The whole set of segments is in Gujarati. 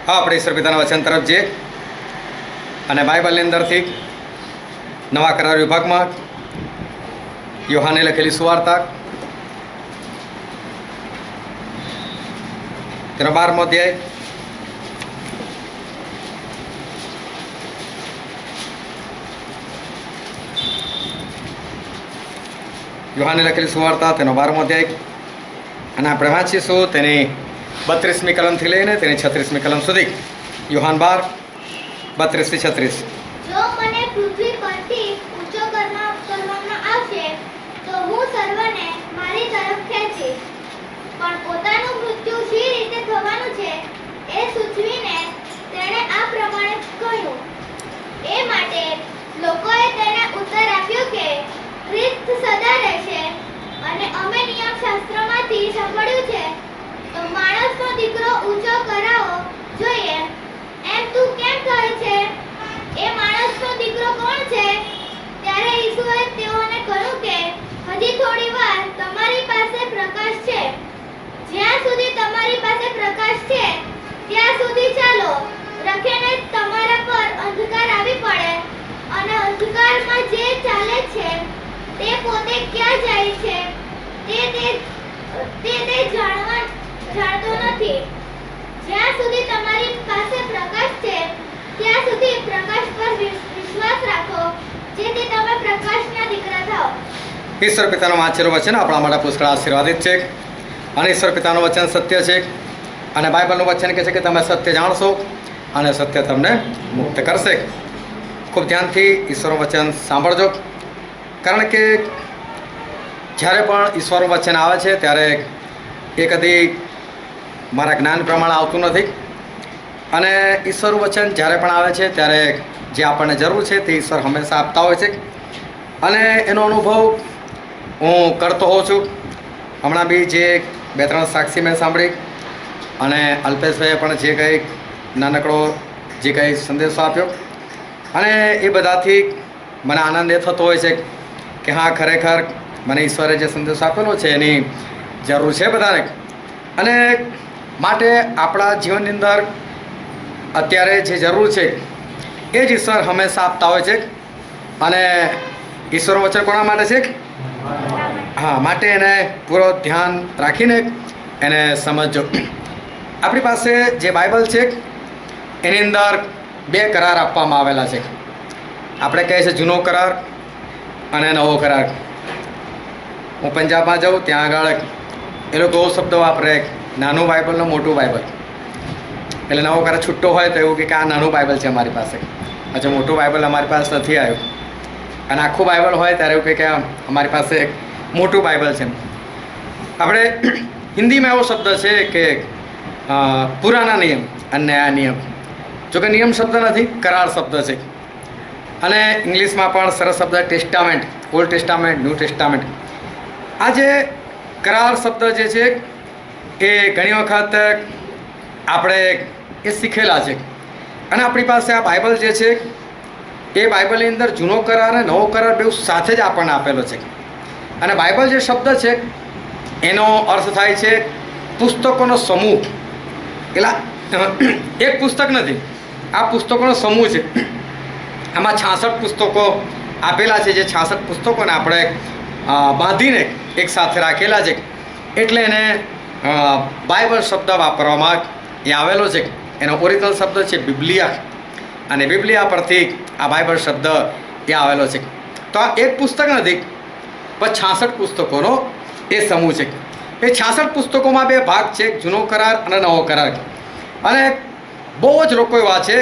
હા, આપણે ઈશ્વર પિતાના વચન તરફ જઈએ અને બાઇબલની અંદરથી નવા કરાર વિભાગમાં યોહાને લખેલી સુવાર્તા તેનો 12મો અધ્યાય યોહાને લખેલી સુવાર્તા તેનો 12મો અધ્યાય અને આપણે વાંચીશું તેની 32મી કલમથી લઈને તેની 36મી કલમ સુધી. યોહાન 12, 32 થી 36. જો મને પૃથ્વી પરથી ઊંચો કરવામાં આવશે તો હું સર્વને મારી તરફ ખેંચીશ, પણ પોતાનું મૃત્યુ શી રીતે થવાનું છે એ સૂચવીને તેણે આ પ્રમાણે કહ્યું. એ માટે લોકોએ તેને ઉત્તર આપ્યો કે ખ્રિસ્ત સદા રહેશે, અને અમે નિયમશાસ્ત્રમાંથી સાંભળ્યું છે તો માણસનો દીકરો ઊંચો કરાવો જોઈએ. એમ તું કેમ કહે છે? એ માણસનો દીકરો કોણ છે? ત્યારે ઈસુએ તેઓને કહ્યું કે હજી થોડી વાર તમારી પાસે પ્રકાશ છે. જ્યાં સુધી તમારી પાસે પ્રકાશ છે ત્યાં સુધી ચાલો. રખેને તમારા પર અંધકાર આવી પડે, અને અંધકારમાં જે ચાલે છે તે પોતે ક્યાં જાય છે તે જાણતો નથી. જ્યાં સુધી તમારી પાસે પ્રકાશ છે ત્યાં સુધી પ્રકાશ પર વિશ્વાસ રાખો, જેથી તમે પ્રકાશના દીકરા થાઓ. ઈશ્વર પિતાનું વાંચેલું વચન આપણા માટે પુષ્કળ આશીર્વાદિત છે અને ઈશ્વર પિતાનું વચન સત્ય છે અને બાઇબલનું વચન કહે છે કે તમે સત્ય જાણશો અને સત્ય તમને મુક્ત કરશે. ખૂબ ધ્યાનથી ઈશ્વરનું વચન સાંભળજો, કારણ કે જ્યારે પણ ઈશ્વરનું વચન આવે છે ત્યારે એ કદી મારા જ્ઞાન પ્રમાણે આવતું નથી, અને ઈશ્વરનું વચન જ્યારે પણ આવે છે ત્યારે જે આપણને જરૂર છે તે ઈશ્વર હંમેશા આપતા હોય છે, અને એનો અનુભવ હું કરતો હોઉં છું. હમણાં બી જે 2-3 સાક્ષી મેં સાંભળી, અને અલ્પેશભાઈએ પણ જે કંઈ નાનકડો જે કંઈ સંદેશો આપ્યો, અને એ બધાથી મને આનંદ એ થતો હોય છે કે હા, ખરેખર મને ઈશ્વરે જે સંદેશો આપેલો છે એની જરૂર છે બધાને. અને માટે આપણા જીવનની અંદર અત્યારે જે જરૂર છે એ જ ઈશ્વર હંમેશા આપતા હોય છે. અને ઈશ્વરનું વચન કોના માટે છે? હા, માટે એને પૂરો ધ્યાન રાખીને એને સમજજો. આપણી પાસે જે બાઇબલ છે એની અંદર 2 કરાર આપવામાં આવેલા છે. આપણે કહીએ છીએ જૂનો કરાર અને નવો કરાર. હું પંજાબમાં જાઉં ત્યાં આગળ એ લોકો એવો શબ્દ વાપરે, નાનું બાઇબલ ને મોટું બાઇબલ. એટલે નવો કરાર છૂટો હોય તો એવું કે આ નાનું બાઇબલ છે અમારી પાસે, હજુ મોટું બાઇબલ અમારી પાસે નથી આવ્યું. અને આખું બાઇબલ હોય ત્યારે એવું કે અમારી પાસે મોટું બાઇબલ છે. આપણે હિન્દીમાં એવો શબ્દ છે કે પુરાના નિયમ અને નયા નિયમ. જોકે નિયમ શબ્દ નથી, કરાર શબ્દ છે. અને ઇંગ્લિશમાં પણ સરસ શબ્દ testament, old testament, new testament. આ જે કરાર શબ્દ જે છે એ ઘણી વખત આપણે એ શીખેલા છે, અને આપણી પાસે આ બાઇબલ જે છે એ બાઇબલની અંદર જૂનો કરાર અને નવો કરાર બેઉ સાથે જ આપણને આપેલો છે. અને બાઇબલ જે શબ્દ છે એનો અર્થ થાય છે પુસ્તકોનો સમૂહ. એટલે એક પુસ્તક નથી, આ પુસ્તકોનો સમૂહ છે. આમાં 66 પુસ્તકો આપેલા છે, જે 66 પુસ્તકોને આપણે બાંધીને એક સાથે રાખેલા છે, એટલે એને બાઇબલ શબ્દ વાપરવામાં એ આવેલો છે. એનો ઓરિજિનલ શબ્દ છે બિબ્લિયા, અને બિબ્લિયા પરથી આ બાઇબલ શબ્દ એ આવેલો છે. તો આ એક પુસ્તક નથી પણ 66 પુસ્તકોનો એ સમૂહ છે. એ 66 પુસ્તકોમાં 2 ભાગ છે, જૂનો કરાર અને નવો કરાર. અને બહુ જ લોકો એવા છે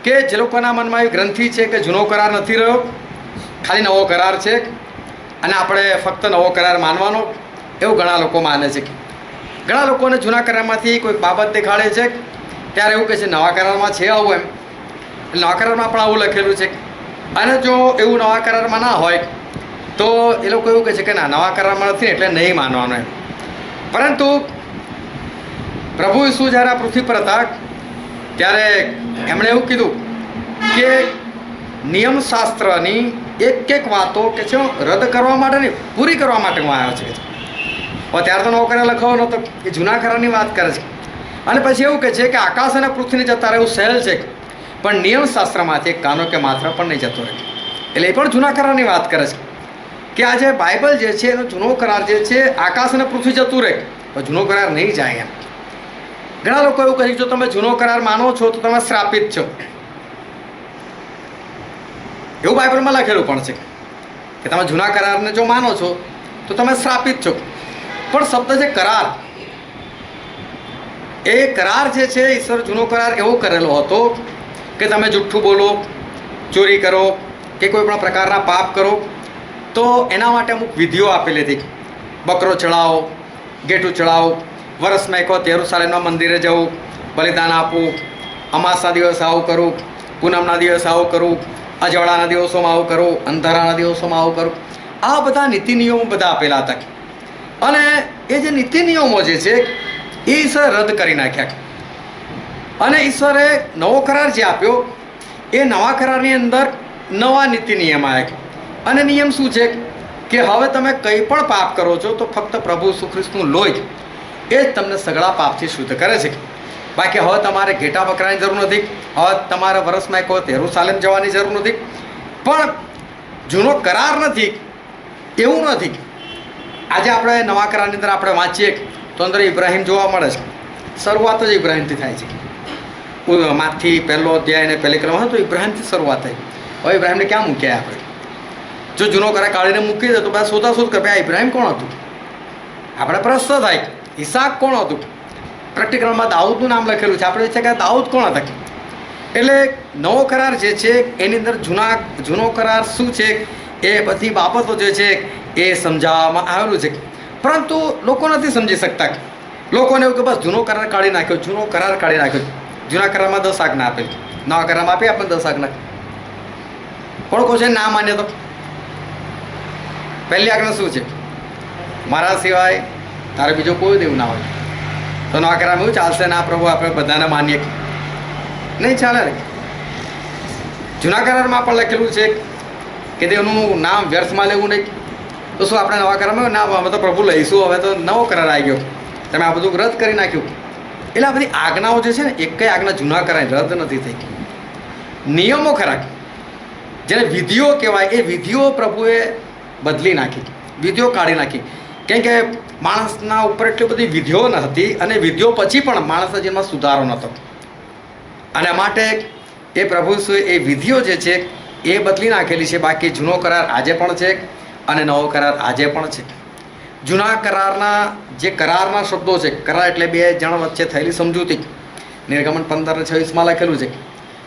કે જે લોકોના મનમાં એવી ગ્રંથિ છે કે જૂનો કરાર નથી રહ્યો, ખાલી નવો કરાર છે, અને આપણે ફક્ત નવો કરાર માનવાનો, એવું ઘણા લોકો માને છે. ઘણા લોકોને જૂના કરારમાંથી કોઈક બાબત દેખાડે છે ત્યારે એવું કહે છે નવા કરારમાં છે આવું. એમ નવા કરારમાં પણ આવું લખેલું છે, અને જો એવું નવા કરારમાં ના હોય તો એ લોકો એવું કહે છે કે ના, નવા કરારમાં નથી એટલે નહીં માનવાનું એમ. પરંતુ પ્રભુ ઈસુ જ્યારે આ પૃથ્વી પર હતા ત્યારે એમણે એવું કીધું કે નિયમશાસ્ત્રની એક વાતો કે છે રદ કરવા માટે નહીં, પૂરી કરવા માટે હું આવ્યો છે. ત્યારે તો નવો કરાર લખાવો નહોતો, એ જૂના કરારની વાત કરે છે. અને પછી એવું કહે છે કે આકાશ અને પૃથ્વીને જતા રહેવું સહેલ છે, પણ નિયમશાસ્ત્રમાંથી એક કાનો કે માત્ર પણ નહીં જતો રહે. એટલે એ પણ જૂના કરારની વાત કરે છે કે આ જે બાઇબલ જે છે એનો જૂનો કરાર જે છે આકાશ અને પૃથ્વી જતું રહે પણ જૂનો કરાર નહીં જાય. એમ ઘણા લોકો એવું કહે છે જો તમે જૂનો કરાર માનો છો તો તમે શ્રાપિત છો, એવું બાઇબલમાં લખેલું પણ છે કે તમે જૂના કરારને જો માનો છો તો તમે શ્રાપિત છો. પણ શબ્દ છે કરાર, એ કરાર જે છે ઈશ્વર જૂનો કરાર એવો કરેલો હતો કે તમે જુઠ્ઠું બોલો, ચોરી કરો કે કોઈ પણ પ્રકારના પાપ કરો તો એના માટે અમુક વિધિઓ આપેલી હતી. બકરો ચડાવો, ગેઠું ચડાવો, વર્ષમાં એક વખત યરુશાલેમના મંદિરે જવું, બલિદાન આપવું, અમાસના દિવસે આવું કરવું, પૂનમના દિવસે આવું કરવું, અજવાળાના દિવસોમાં આવું કરવું, અંધારાના દિવસોમાં આવું કરવું. આ બધા નીતિ નિયમો બધા આપેલા હતા. અને એ જે નીતિ નિયમો જે છે એ ઈશ્વરે રદ કરી નાખ્યા. અને ઈશ્વરે નવો કરાર જે આપ્યો એ નવા કરારની અંદર નવા નીતિ નિયમ આવ્યા. અને નિયમ શું છે કે હવે તમે કંઈ પણ પાપ કરો છો તો ફક્ત પ્રભુ ઈસુ ખ્રિસ્તનું લોહી એ જ તમને સગળા પાપથી શુદ્ધ કરે છે. બાકી હવે તમારે ઘેટા બકરાની જરૂર નથી, હવે તમારે વર્ષમાં એક વખત યરુશાલેમ જવાની જરૂર નથી. પણ જૂનો કરાર નથી એવું નથી. આજે આપણે નવા કરારની અંદર આપણે વાંચીએ તો અંદર ઇબ્રાહિમ જોવા મળે છે. શરૂઆત જ ઇબ્રાહિમથી થાય છે. માથી પહેલો અધ્યાય અને પહેલી કલમ તો ઇબ્રાહિમથી શરૂઆત થઈ. હવે ઇબ્રાહિમને ક્યાં મૂક્યા આપણે? જો જૂનો કરાર કાઢીને મૂકી દે તો બધા શોધાશોધ કરે આ ઇબ્રાહિમ કોણ હતું? આપણે પ્રશ્ન થાય ઈસાક કોણ હતું? પ્રેક્ટિકલમાં દાઉદનું નામ લખેલું છે, આપણે છે કે દાઉદ કોણ હતા? એટલે નવો કરાર જે છે એની અંદર જૂનો કરાર શું છે એ બધી બાબતો જે છે એ સમજાવવામાં આવેલું છે. પરંતુ લોકો નથી સમજી શકતા. લોકોને એવું કે બસ જૂનો કરાર કાઢી નાખ્યો, જૂનો કરાર કાઢી નાખ્યો. જૂના કરારમાં 10 આજ્ઞા આપેલી, નવા કરારમાં આપી આપણને 10 આજ્ઞા. કોણ કહે છે ના માન્ય તો? પહેલી આજ્ઞા શું છે? મારા સિવાય તારે બીજો કોઈ દેવ ના હોય. તો નવા કરારમાં એવું ચાલશે ના પ્રભુ આપણે બધાને માનીએ? નહીં ચાલે ને. જૂના કરારમાં પણ લખેલું છે કે દેવનું નામ વ્યર્થમાં લેવું નહીં. તો શું આપણે નવા કરારમાં ના અમે તો પ્રભુ લઈશું, હવે તો નવો કરાર આવી ગયો, તમે આ બધું રદ કરી નાખ્યું. એટલે આ બધી આજ્ઞાઓ જે છે ને એક કઈ આજ્ઞા જૂના કરાય રદ નથી થઈ. નિયમો ખરા જેને વિધિઓ કહેવાય એ વિધિઓ પ્રભુએ બદલી નાખી, વિધિઓ કાઢી નાખી. કેમ કે માણસના ઉપર એટલી બધી વિધિઓ ન હતી અને વિધિઓ પછી પણ માણસના જીવનમાં સુધારો નહોતો. અને માટે એ પ્રભુ એ વિધિઓ જે છે એ બદલી નાખેલી છે. બાકી જૂનો કરાર આજે પણ છે અને નવો કરાર આજે પણ છે. જૂના કરારના જે કરારના શબ્દો છે, કરાર એટલે બે જણ વચ્ચે થયેલી સમજૂતી. નિર્ગમન 15:26 લખેલું છે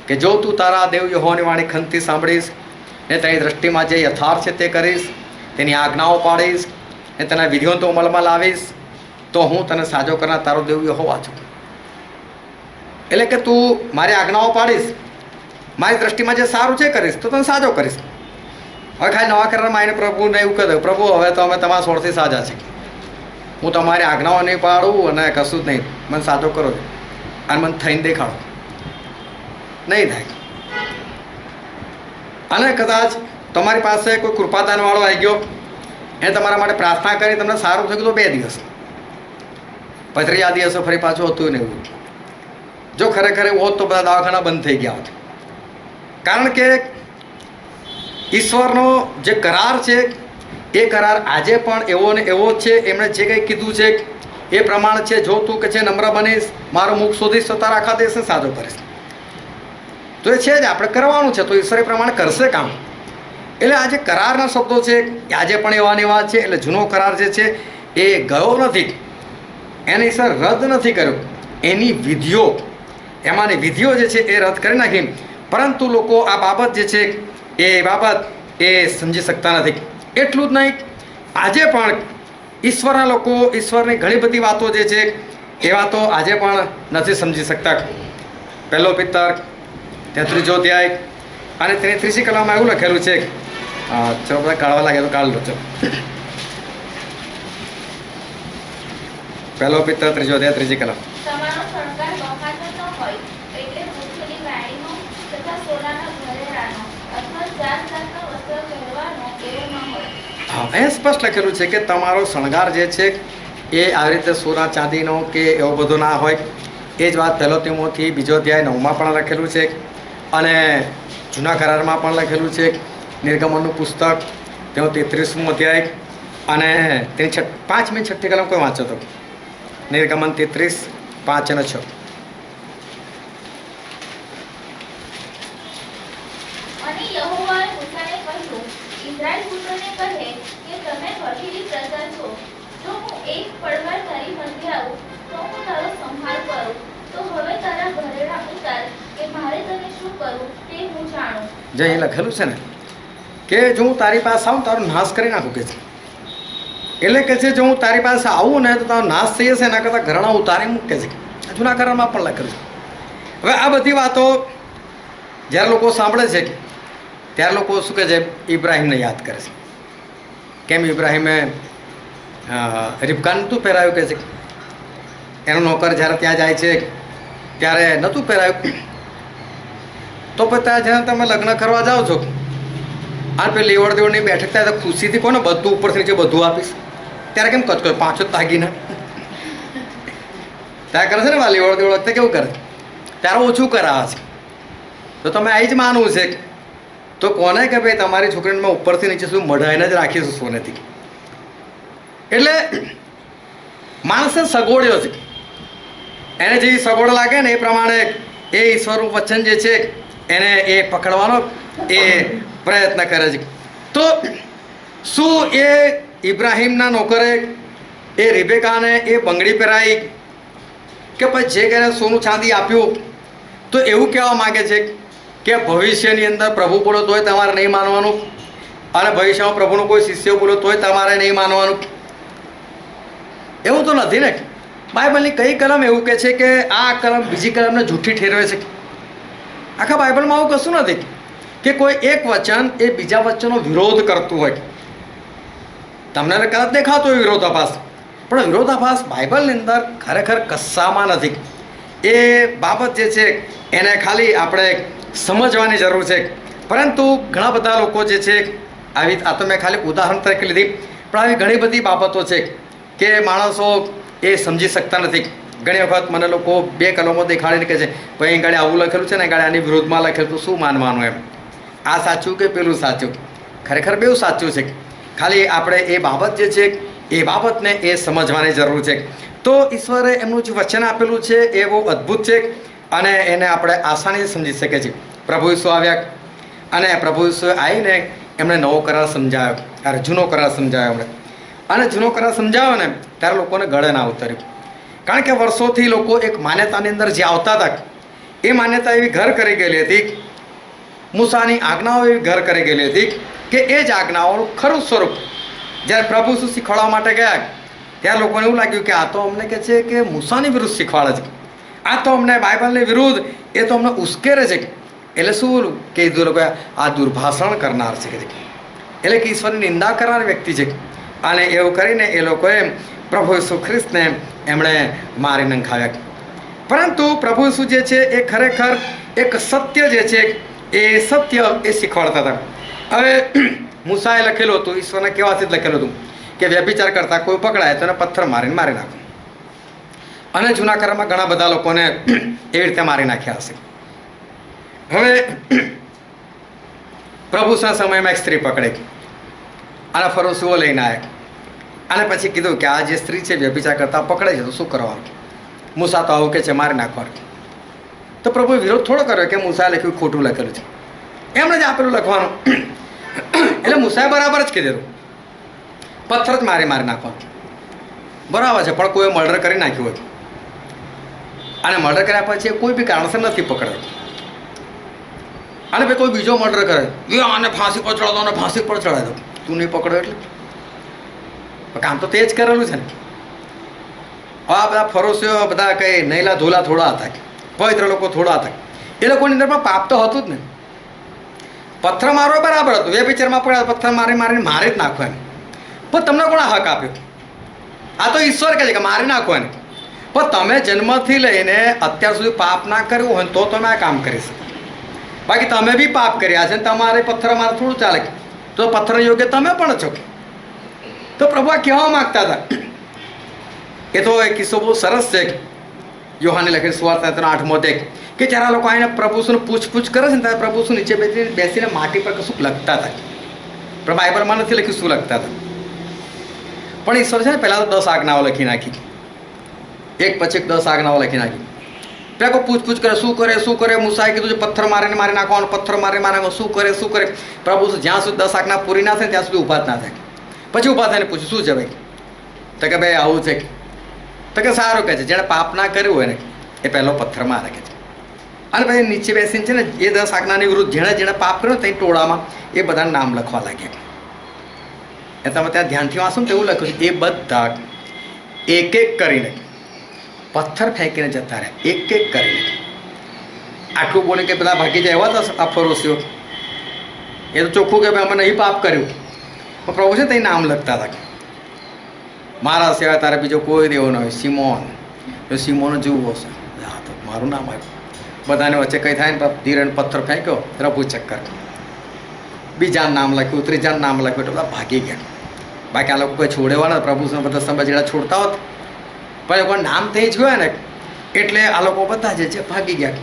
કે જો તું તારા દેવ યહોવાની વાણી ખંતથી સાંભળીશ ને તેની દ્રષ્ટિમાં જે યથાર્થ છે તે કરીશ, તેની આજ્ઞાઓ પાડીશ ને તેના વિધિઓ તો અમલમાં લાવીશ તો હું તને સાજો કરનાર તારો દેવ યહોવા છું. એટલે કે તું મારી આજ્ઞાઓ પાડીશ, મારી દ્રષ્ટિમાં જે સારું છે કરીશ તો તને સાજો કરીશ. હવે ખાલી નવા કરારમાં આવીને પ્રભુને એવું કહે પ્રભુ હવે તો અમે તમારા સોળથી સાજા છીએ, હું તમારી આજ્ઞાઓ નહીં પાડું અને કશું જ નહીં, મને સાજો કરો અને મને થઈને દેખાડો. નહીં થાય. અને કદાચ તમારી પાસે કોઈ કૃપાદાનવાળો આવી ગયો, એને તમારા માટે પ્રાર્થના કરી તમને સારું થઈ ગયું તો 2 દિવસ, પછી 3 દિવસે ફરી પાછું હતું ને એવું. જો ખરેખર એવું હોત તો બધા દવાખાના બંધ થઈ ગયા હોત. કારણ કે ઈશ્વરનો જે કરાર છે એ કરાર આજે પણ એવો ને એવો જ છે. એમણે જે કંઈ કીધું છે એ પ્રમાણે છે. જો તું કે છે નમ્ર બનીશ, મારું મુખ શોધીશ તો તારા આખા દેશને સાજો કરીશ. તો એ છે જ, આપણે કરવાનું છે તો ઈશ્વર એ પ્રમાણે કરશે કામ. એટલે આ જે કરારના શબ્દો છે એ આજે પણ એવા ને એવા છે. એટલે જૂનો કરાર જે છે એ ગયો નથી, એને ઈશ્વર રદ નથી કર્યો. એની વિધિઓ, એમાંની વિધિઓ જે છે એ રદ કરી નાખી. પરંતુ લોકો આ બાબત જે છે એ બાબત એ સમજી શકતા નથી. એટલું જ નહીં, આજે પણ ઈશ્વરના લોકો ઈશ્વરની ઘણી બધી વાતો જે છે એ વાતો આજે પણ નથી સમજી શકતા. પહેલો પિત્તર 33 અધ્યાય અને તેની 30 કલમમાં એવું લખેલું છે. ચલો બધા કાઢવા લાગે તો કાઢ લો. ચલો પહેલો પિત્તર 3 અધ્યાય 3 કલમ. તમારો શણગાર બહારનો ન હોય, એટલે વૃક્ષની વાડીનો તથા સોનાના ઘરેણાનો અથવા જાત-જાતના વસ્ત્રો પહેરવાનો એવો ન હોય. હા, એ સ્પષ્ટ લખેલું છે કે તમારો શણગાર જે છે એ આવી રીતે સોના ચાંદીનો કે એવો બધો ના હોય. એ જ વાત 1 તિમોથી 2 અધ્યાય 9માં પણ લખેલું છે અને જૂના કરારમાં પણ લખેલું છે. નિર્ગમનનું પુસ્તક તેનો 33મો અધ્યાય અને તેની 5મી અને 6ઠ્ઠી કલમ કોઈ વાંચો તો નિર્ગમન 33, 5 અને 6. અને યહોવાએ મૂસાને કહ્યું, ઇઝરાયલ પુત્રોને કહે કે તમે હઠીલી પ્રજા છો. જો હું એક પડવાર તારી મધ્ય આવું તો હું તારો સંહાર કરું. તો હવે તારા ઘરેણા ઉતાર કે મારે તને શું કરવું તે હું જાણું. જે અહીં લખેલું છે ને કે જો હું તારી પાસે આવું તારો નાશ કરી નાખું કે છે. એટલે કે છે જો હું તારી પાસે આવું ને તો તારો નાશ થઈ જશે, એના કરતાં ઘરણા ઉતારી મૂકે છે. જૂના કરારમાં પણ લખેલું છે. હવે આ બધી વાતો જ્યારે લોકો સાંભળે છે ત્યારે લોકો શું કહે છે, ઇબ્રાહીમને યાદ કરે છે. કેમ ઇબ્રાહીમે રિબકાને નહોતું પહેરાવ્યું કે છે. એનો નોકર જ્યારે ત્યાં જાય છે ત્યારે નહોતું પહેરાવ્યું. તો પછી ત્યાં જ્યારે તમે લગ્ન કરવા જાઓ છો અને પેલી લેવડ દેવડની બેઠક થાય તો ખુશીથી કોને બધું ઉપરથી નીચે બધું આપીશ, ત્યારે કેમ કચકો 5 તાગીને ત્યાં કરે છે ને લેવડ દેવડ વખતે કેવું કરે, ત્યારે ઓછું કરાવે છે. તો તમે આવી જ માનવું છે તો કોને કે ભાઈ તમારી છોકરીને મેં ઉપરથી નીચે સુધી મઢાઈને જ રાખીશું સોનેથી. એટલે માણસે સગવડ્યો છે, એને જે સગવડ લાગે ને એ પ્રમાણે એ ઈશ્વરનું વચન જે છે એને એ પકડવાનો એ પ્રયત્ન કરે છે. તો શું એ ઇબ્રાહીમના નોકરે એ રિબેકાને એ બંગડી પહેરાવી કે પછી જે એને સોનું ચાંદી આપ્યું, તો એવું કહેવા માગે છે કે ભવિષ્યની અંદર પ્રભુ બોલો તોય તમારે નહીં માનવાનું અને ભવિષ્યમાં પ્રભુનો કોઈ શિષ્ય બોલો તોય તમારે નહીં માનવાનું? એવું તો નથી ને. બાઇબલની કઈ કલમ એવું કહે છે કે આ કલમ બીજી કલમને જૂઠી ઠેરવે છે? આખા બાઇબલમાં આવું કશું નથી કે કોઈ એક વચન એ બીજા વચનનો વિરોધ કરતું હોય. તમને કદાચ દેખાતો હોય વિરોધાભાસ, પણ વિરોધાભાસ બાઇબલની અંદર ખરેખર કશામાં નથી. એ બાબત જે છે એને ખાલી આપણે સમજવાની જરૂર છે. પરંતુ ઘણા બધા લોકો જે છે આવી, આ તો મેં ખાલી ઉદાહરણ તરીકે લીધી, પણ આવી ઘણી બધી બાબતો છે કે માણસો એ સમજી શકતા નથી. ઘણી વખત મને લોકો 2 કલમો દેખાડીને કહે છે ભાઈ અહીં ગાડી આવું લખેલું છે ને ગાડી આની વિરોધમાં લખેલું, તો શું માનવાનું એમ, આ સાચું કે પેલું સાચું? ખરેખર બેઉ સાચું છે. ખાલી આપણે એ બાબત જે છે એ બાબતને એ સમજવાની જરૂર છે. તો ઈશ્વરે એમનું જે વચન આપેલું છે એ બહુ અદ્ભુત છે અને એને આપણે આસાનીથી સમજી શકીએ છીએ. પ્રભુ ઈસુ આવ્યા અને પ્રભુ ઈસુએ આવીને એમણે નવો કરાર સમજાવ્યો, અરે જૂનો કરાર સમજાવ્યો એમણે. અને જૂનો કરાર સમજાવ્યો ને ત્યારે લોકોને ગળે ના ઉતર્યું. કારણ કે વર્ષોથી લોકો એક માન્યતાની અંદર જે આવતા હતા એ માન્યતા એવી ઘર કરી ગયેલી હતી, મૂસાની આજ્ઞાઓ એવી ઘર કરી ગયેલી હતી કે એ જ આજ્ઞાઓનું ખરું સ્વરૂપ જ્યારે પ્રભુ શું શીખવાડવા માટે ગયા ત્યારે લોકોને એવું લાગ્યું કે આ તો અમને કહે છે કે મૂસાની વિરુદ્ધ શીખવાડે છે, આ તો અમને બાઇબલની વિરુદ્ધ એ તો અમને ઉશ્કેરે છે. એટલે શું કે એ લોકો આ દુર્ભાષણ કરનાર છે, એટલે કે ઈશ્વરની નિંદા કરનાર વ્યક્તિ છે. અને એવું કરીને એ લોકોએ પ્રભુ ઈસુ ખ્રિસ્તને એમણે મારી નંખાવ્યા. પરંતુ પ્રભુ ઈસુ જે છે એ ખરેખર એક સત્ય જે છે એ સત્ય એ શીખવાડતા હતા. હવે મૂસાએ લખેલું હતું, ઈશ્વરને કહેવાથી જ લખેલું હતું કે વ્યભિચાર કરતા કોઈ પકડાય તો એને પથ્થર મારીને મારી નાખો. અને જૂના કરારમાં ઘણા બધા લોકોને એવી રીતે મારી નાખ્યા હશે. હવે પ્રભુના સમયમાં એક સ્ત્રી પકડે અને ફરોશીઓ લઈને આવ્યા અને પછી કીધું કે આ જે સ્ત્રી છે વ્યભિચાર કરતા પકડે છે તો શું કરવાનું? મૂસા તો આવું કે છે મારી નાખવાનું. તો પ્રભુએ વિરોધ થોડો કર્યો કે મૂસાએ લખ્યું ખોટું લખેલું છે, એમણે જ આપેલું લખવાનું. એટલે મૂસાએ બરાબર જ કીધેલું, પથ્થર જ મારી નાખવાનું. બરાબર છે, પણ કોઈ મર્ડર કરી નાખ્યું હોય અને મર્ડર કર્યા પછી કોઈ બી કારણસર નથી પકડાય અને ભાઈ કોઈ બીજો મર્ડર કરે એ આને ફાંસી પર ચડાવતો અને ફાંસી પર ચડાવી દો, તું નહીં પકડો એટલે કામ તો તે જ કરેલું છે ને. આ બધા ફરોશીઓ બધા કંઈ નૈલા ધોલા થોડા હતા, પવિત્ર લોકો થોડા હતા, એ લોકોની અંદર પણ પાપ તો હતું જ ને. પથ્થર મારવો બરાબર હતું, બે પિક્ચરમાં પડ્યા પથ્થર મારી જ નાખો એમ. પણ તમને કોણ હક આપ્યો? આ તો ઈશ્વર કહે છે કે મારી નાખો એને. પણ તમે જન્મથી લઈને અત્યાર સુધી પાપ ના કર્યું હોય તો તમે આ કામ કરી શકો. બાકી તમે બી પાપ કર્યા છે, તમારે પથ્થર મારે થોડું ચાલે, તો પથ્થર યોગ્ય તમે પણ છો. તો પ્રભુ આ કહેવા માગતા હતા. એ તો એક કિસ્સો બહુ સરસ છે. યોહાને લખેલી સુવાર્તા 8મો અધ્યાય કે જ્યારે આ લોકો આવીને પ્રભુ શું પૂછપૂછ કરે છે ને ત્યારે પ્રભુ શું નીચે બેસીને માટી પર કશું લખતા હતા. પણ બાઇબલમાં નથી લખ્યું શું લખતા હતા. પણ ઈશ્વર છે ને પહેલાં તો 10 આજ્ઞાઓ લખી નાખી, એક પછી 10 આજ્ઞાઓ લખી નાખી. પેલા કોઈ પૂછપૂછ કરે, શું કરે. મૂસાએ કીધું છે પથ્થર મારીને મારી નાખવાનું, પથ્થર મારીને મારી નાખવાનું, શું કરે. પ્રભુ જ્યાં સુધી 10 આજ્ઞા પૂરી ના થાય ત્યાં સુધી ઊભા જ ના થાય. પછી ઊભા થઈને પૂછ્યું શું છે ભાઈ? તો કે ભાઈ આવું છે. તો કે સારું કહે છે, જેણે પાપ ના કર્યું હોય ને એ પહેલો પથ્થર મારે કે છે. અને પછી નીચે બેસીને છે ને એ 10 આજ્ઞાની વિરુદ્ધ જેણે પાપ કર્યું તે ટોળામાં એ બધાના નામ લખવા લાગ્યા. એ તમે ત્યાં ધ્યાનથી વાંચો ને તો એવું લખ્યું છે એ બધા એક એક કરીને પથ્થર ફેંકીને જતા રહ્યા, એક એક કરીને. આટલું બોલે કે બધા ભાગી જાય એવા તો આ ફરોશીઓ. એ તો ચોખ્ખું કે ભાઈ અમે નહીં પાપ કર્યું. પણ પ્રભુ છે તે નામ લખતા હતા. મારા સિવાય તારે બીજો કોઈ દેવો ન હોય. સિમોન, તો સિમોન જેવું હશે. હા તો મારું નામ આવ્યું. બધાને વચ્ચે કંઈ થાય ને ધીરે પથ્થર ફેંક્યો, રઘુ ચક્કર. બીજાનું નામ લખ્યું, ત્રીજાનું નામ લખ્યું એટલે બધા ભાગી ગયા. બાકી આ લોકો કોઈ છોડેવાના પ્રભુ બધા સમય જેડા છોડતા હોત, પણ કોઈ નામ થઈ જ ગયો ને એટલે આ લોકો બધા જે છે ભાગી ગયા.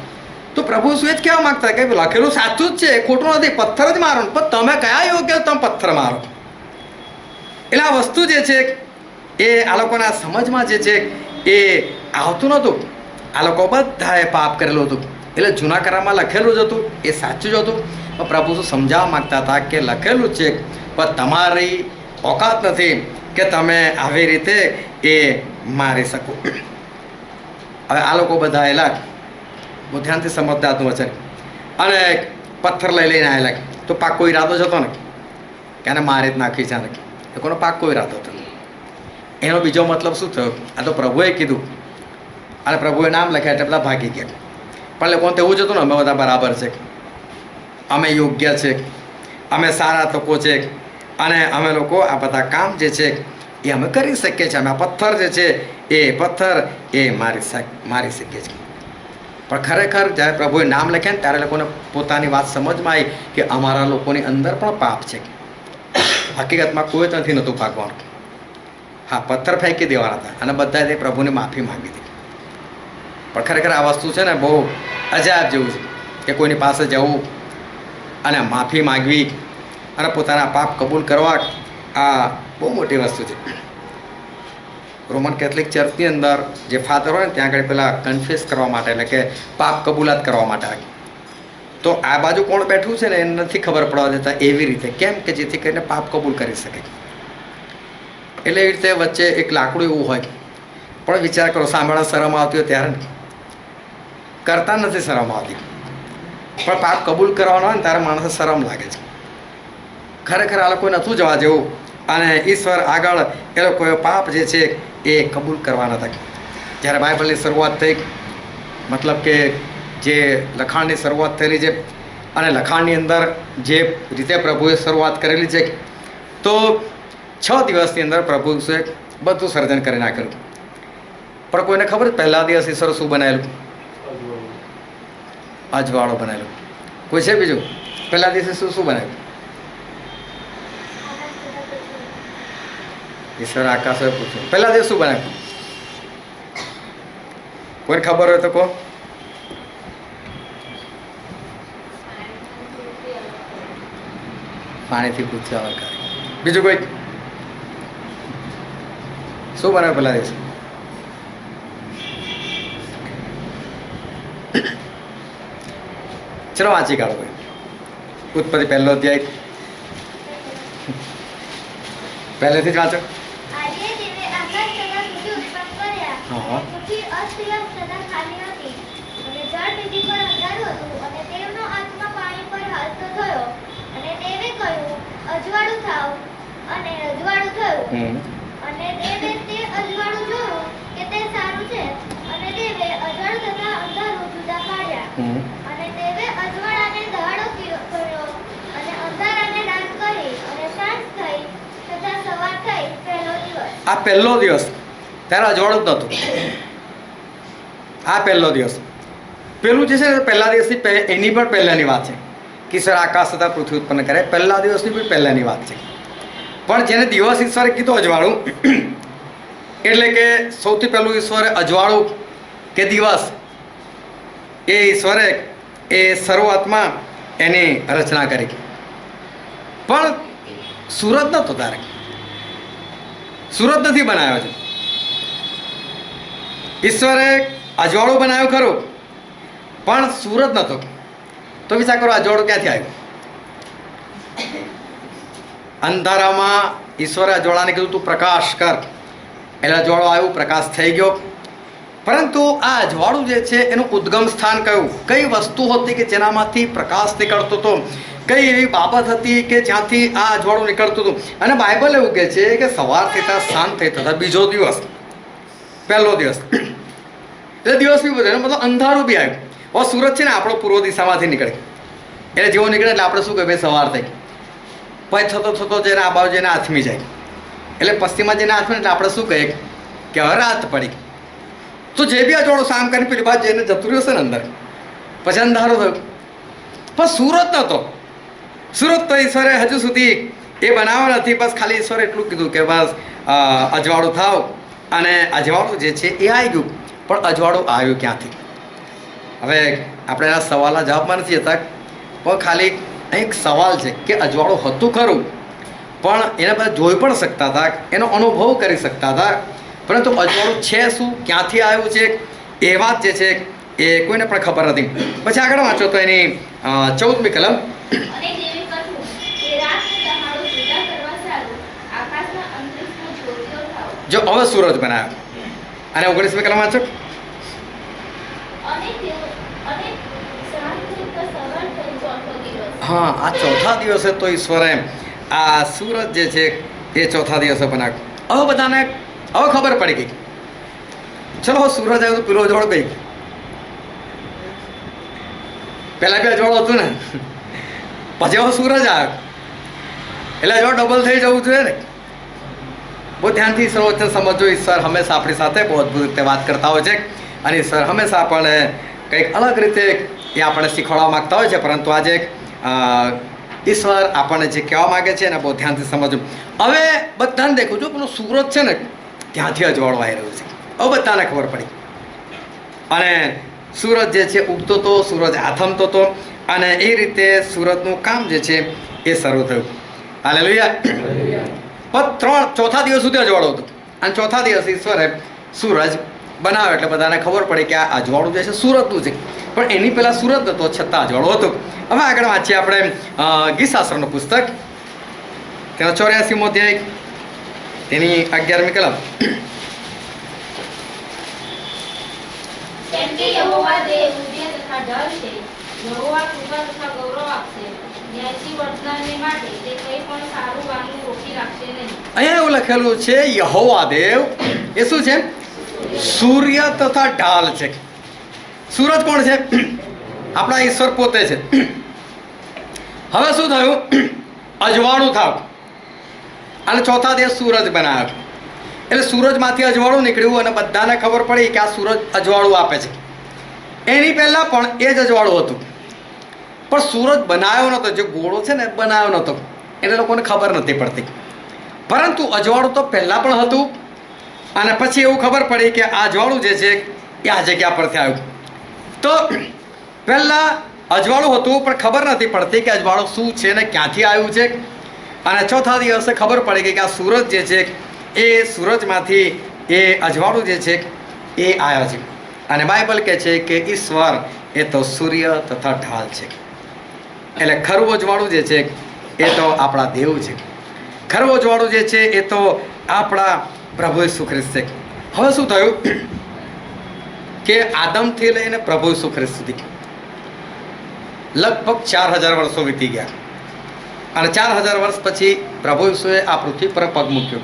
તો પ્રભુ શું જ કહેવા માગતા કે લખેલું સાચું જ છે, ખોટું નથી, પથ્થર જ મારો. પણ તમે કયા યોગ્ય તમે પથ્થર મારો? એટલે આ વસ્તુ જે છે એ આ લોકોના સમજમાં જે છે એ આવતું નહોતું. આ લોકો બધાએ પાપ કરેલું હતું. એટલે જૂના કરારમાં લખેલું જ હતું, એ સાચું જ હતું. પણ પ્રભુ શું સમજાવવા માગતા હતા કે લખેલું છે પણ તમારી ઓકાત નથી કે તમે આવી રીતે એ મારી શકો. હવે આ લોકો બધા આવેલા બહુ ધ્યાનથી સમજતા હતું વચન, અને પથ્થર લઈને આવેલા. તો પાક્કો ઈરાદો જ હતો ને કે આને મારી જ નાખી છે. એ કોનો પાક્કો ઈરાદો હતો. એનો બીજો મતલબ શું થયો? આ તો પ્રભુએ કીધું અને પ્રભુએ નામ લખ્યા એટલે બધા ભાગી ગયા. પણ લોકોને તો એવું જ હતું ને અમે બધા બરાબર છે, અમે યોગ્ય છે, અમે સારા લોકો છે, અને અમે લોકો આ બધા કામ જે છે એ અમે કરી શકીએ છીએ. અમે આ પથ્થર જે છે એ પથ્થર એ મારી શકીએ છીએ. પણ ખરેખર જ્યારે પ્રભુએ નામ લખ્યા ને ત્યારે લોકોને પોતાની વાત સમજમાં આવી કે અમારા લોકોની અંદર પણ પાપ છે. હકીકતમાં કોઈ ત્યાંથી નહોતું ભાગવાનું. હા, પથ્થર ફેંકી દેવાના હતા અને બધાએ તે પ્રભુની માફી માંગી હતી. પણ ખરેખર આ વસ્તુ છે ને બહુ અજાયબ જેવું છે કે કોઈની પાસે જવું અને માફી માગવી અને પોતાના પાપ કબૂલ કરવા, આ બહુ મોટી વસ્તુ છે. રોમન કેથલિક ચર્ચની અંદર જે ફાધર હોય ને ત્યાં આગળ પેલા કન્ફેસ કરવા માટે, એટલે કે પાપ કબૂલાત કરવા માટે. તો આ બાજુ કોણ બેઠું છે ને એ નથી ખબર પડવા દેતા એવી રીતે. કેમ કે જેથી કરીને પાપ કબૂલ કરી શકે. એટલે એવી રીતે વચ્ચે એક લાકડું એવું હોય. પણ વિચાર કરો, સાંભળવા શરમ આવતી હોય ત્યારે કરતા નથી શરમ આવતી, પણ પાપ કબૂલ કરવાનો હોય ને ત્યારે માણસને શરમ લાગે છે. ખરેખર આ લોકોએ નહોતું જવા જેવું, અને ઈશ્વર આગળ એ લોકોએ પાપ જે છે એ કબૂલ કરવાના હતા. જ્યારે બાઇબલની શરૂઆત થઈ, મતલબ કે જે લખાણની શરૂઆત થયેલી છે, અને લખાણની અંદર જે રીતે પ્રભુએ શરૂઆત કરેલી છે, તો 6 દિવસની અંદર પ્રભુ બધું સર્જન કરી નાખેલું. પણ કોઈને ખબર પહેલા દિવસ ઈશ્વર શું બનાવેલું? અજવાળો બનાવેલું. કોઈ છે બીજું? પહેલા દિવસે શું બનાવ્યું? ઈશ્વર આકાશોએ પૂછ્યું પહેલા દિવસ શું બનાવ્યું? કોઈને ખબર હોય તો કહો. પાણીથી પૃથ્વી અલગ કરે. બીજું કોઈ? શું બનાવ્યું પહેલા દિવસે? ચલો વાંચી કાઢો ભાઈ. ઉત્પત્તિ 1લો અધ્યાય પહેલેથી જ વાંચો. આજે દેવે આકાશ તથા પૃથ્વી ઉત્પન્ન કર્યા. હા. પૃથ્વી અસ્તવ્યસ્ત તથા ખાલી હતી, અને જળ પૃથ્વી પર અંધારું હતું, અને દેવનો આત્મા પાણી પર હાલતો થયો. અને દેવે કહ્યું, અજવાળું થાવ, અને અજવાળું થયું. અને દેવે તે અજવાળું જોયું કે તે સારું છે, અને દેવે અજવાળું તથા અંધારું જુદા પાડ્યા. અને દેવે અજવાળાને દહાડો કર્યો, અને અંધારાને રાત કરી, અને સાંજ થઈ તથા સવાર થઈ પહેલો દિવસ. આ પહેલો દિવસ, ત્યારે અજવાળું જ નહોતું. આ પહેલો દિવસ. પેલું જે છે ને પહેલા દિવસની એની પણ પહેલાંની વાત છે કે ઈશ્વર આકાશ તથા પૃથ્વી ઉત્પન્ન કરે. પહેલા દિવસની પણ પહેલાંની વાત છે. પણ જેને દિવસ ઈશ્વરે કીધું અજવાળું, એટલે કે સૌથી પહેલું ઈશ્વરે અજવાળું કે દિવસ એ ઈશ્વરે એ શરૂઆતમાં એની રચના કરી, પણ સૂરજ નહોતો તારે, સૂરજ નથી બનાવ્યો છે. ઈશ્વરે અજવાળું બનાવ્યું ખરું, પણ સૂરજ નહોતો. તો વિચાર કરો અજવાળું ક્યાંથી આવ્યું? અંધારામાં ઈશ્વરે અજવાળાને કીધું તું પ્રકાશ કર, એટલે અજવાળું આવ્યું, પ્રકાશ થઈ ગયો. પરંતુ આ અજવાળું જે છે એનું ઉદ્ગમ સ્થાન કયું? કઈ વસ્તુ હતી કે જેનામાંથી પ્રકાશ નીકળતો હતો? કઈ એવી બાબત હતી કે જ્યાંથી આ અજવાળું નીકળતું હતું? અને બાઇબલ એવું કહે છે કે સવાર થતા સાંજ થઈ થતા બીજો દિવસ, પહેલો દિવસ, એ દિવસ બી બધો, એનો મતલબ અંધારું બી આવ્યું. હવે સૂરજ છે ને આપણો પૂર્વ દિશામાંથી નીકળે, એટલે જેવો નીકળે એટલે આપણે શું કહીએ સવાર થઈ. પછી થતો થતો જઈને આ બાજુ જઈને આથમી જાય, એટલે પશ્ચિમમાં જઈને આથમે એટલે આપણે શું કહીએ કે હવે રાત પડી. તો જે બી અજવાળું સામ કરીને પેલી બાજુ જઈને જતું રહ્યું છે ને અંદર, પછી અંધારું થયું. પણ સૂરજ નહોતો. સૂરજ તો ઈશ્વરે હજુ સુધી એ બનાવ્યો નથી, બસ ખાલી ઈશ્વરે એટલું કીધું કે બસ અજવાળું થાવ, અને અજવાળું જે છે એ આવી ગયું. પણ અજવાળું આવ્યું ક્યાંથી? હવે આપણે એના સવાલના જવાબમાં નથી જતા, પણ ખાલી એક સવાલ છે કે અજવાળું હતું ખરું, પણ એના બધા જોઈ પણ શકતા હતા, એનો અનુભવ કરી શકતા હતા, પરંતુ અજવાળું છે શું, ક્યાંથી આવ્યું છે, એ વાત જે છે એ કોઈને પણ ખબર નથી. પછી આગળ વાંચો તો એની 14મી કલમ. અને દેવી કહ્યું કે રાતને દહાડો જુદા કરવા સારું આકાશના અંતરિક્ષમાં જ્યોતિઓ થાઓ. જો હવે સૂરજ બનાવ્યો. અને 19મી કલમ વાંચો. અને સાંજ થતા સવાર થઈ ચોથો દિવસ. હા, આ ચોથા દિવસે તો ઈશ્વરે આ સૂરજ જે છે એ ચોથા દિવસે બનાવ્યો. હવે બધાને હવે ખબર પડી ગઈ, ચલો સૂરજ આવ્યો તો પેલો અજવાળું ગઈ. પહેલાં બી અજવાળું હતું ને, પછી હવે સૂરજ આવ્યો એટલે અજવાળું ડબલ થઈ જવું જોઈએ ને. બહુ ધ્યાનથી સર્વોચ્ચ સમજો. ઈશ્વર હંમેશા આપણી સાથે બહુ અદ્ભુત રીતે વાત કરતા હોય છે, અને ઈશ્વર હંમેશા આપણને કંઈક અલગ રીતે એ આપણને શીખવાડવા માગતા હોય છે. પરંતુ આજે ઈશ્વર આપણને જે કહેવા માગે છે એને બહુ ધ્યાનથી સમજવું. હવે બધાને દેખું છું પેલું સૂરજ છે ને ત્યાંથી અજવાળું આવી રહ્યું છે. હવે બધાને ખબર પડી. અને સૂરજ જે છે ઉગતો હતો, સૂરજ આથમતો હતો, અને એ રીતે સૂરજનું કામ જે છે એ શરૂ થયું. હાલેલુયા. પણ ચોથા દિવસ સુધી અજવાળું હતું, અને ચોથા દિવસ ઈશ્વરે સૂરજ બનાવ્યો એટલે બધાને ખબર પડી કે આ અજવાળું જે છે સૂરજનું છે. પણ એની પહેલાં સૂરજ નહોતો, છતાં અજવાળું હતું. હવે આગળ વાંચીએ આપણે ગીતશાસ્ત્રનું પુસ્તક, તેનો 84મો અધ્યાય, તેની 11મી કલમ. કેમ કે યહોવા દેવ ઉદય તથા ઢળ છે, યહોવા કૃપા તથા ગૌરવ આપશે, ન્યાયથી વર્તનારને માટે તે કંઈ પણ સારું વાંગું રોકી રાખશે નહીં. અહીંયા એવું લખેલું છે યહોવા દેવ એ શું છે? સૂર્ય તથા ઢાલ છે. સૂરજ કોણ છે? આપણા ઈશ્વર પોતે છે. હવે શું થયું? અજવાળું થાવ, અને ચોથા દિવસ સૂરજ બનાવ્યો. એટલે સૂરજમાંથી અજવાળું નીકળ્યું, અને બધાને ખબર પડી કે આ સૂરજ અજવાળું આપે છે. એની પહેલાં પણ એ જ અજવાળું હતું, પણ સૂરજ બનાવ્યો નહોતો. જે ગોળો છે ને બનાવ્યો નહોતો, એને લોકોને ખબર નથી પડતી. પરંતુ અજવાળું તો પહેલાં પણ હતું, અને પછી એવું ખબર પડી કે આ અજવાળું જે છે એ આ જગ્યા પરથી આવ્યું. તો પહેલાં અજવાળું હતું, પણ ખબર નથી પડતી કે અજવાળું શું છે ને ક્યાંથી આવ્યું છે. અને ચોથા દિવસે ખબર પડી ગઈ કે આ સૂરજ જે છે એ સૂરજમાંથી એ અજવાળું જે છે એ આવ્યો છે. અને બાઇબલ કહે છે કે ઈશ્વર એ તો સૂર્ય તથા ઢાલ છે. એટલે ખરું અજવાળું જે છે એ તો આપણા દેવ છે. ખરું અજવાળું જે છે એ તો આપણા પ્રભુ ઈસુ ખ્રિસ્ત છે. હવે શું થયું કે આદમથી લઈને પ્રભુ ઈસુ ખ્રિસ્ત સુધી લગભગ 4000 વર્ષો વીતી ગયા, અને 4000 વર્ષ પછી પ્રભુ ઈસુએ આ પૃથ્વી પર પગ મૂક્યો.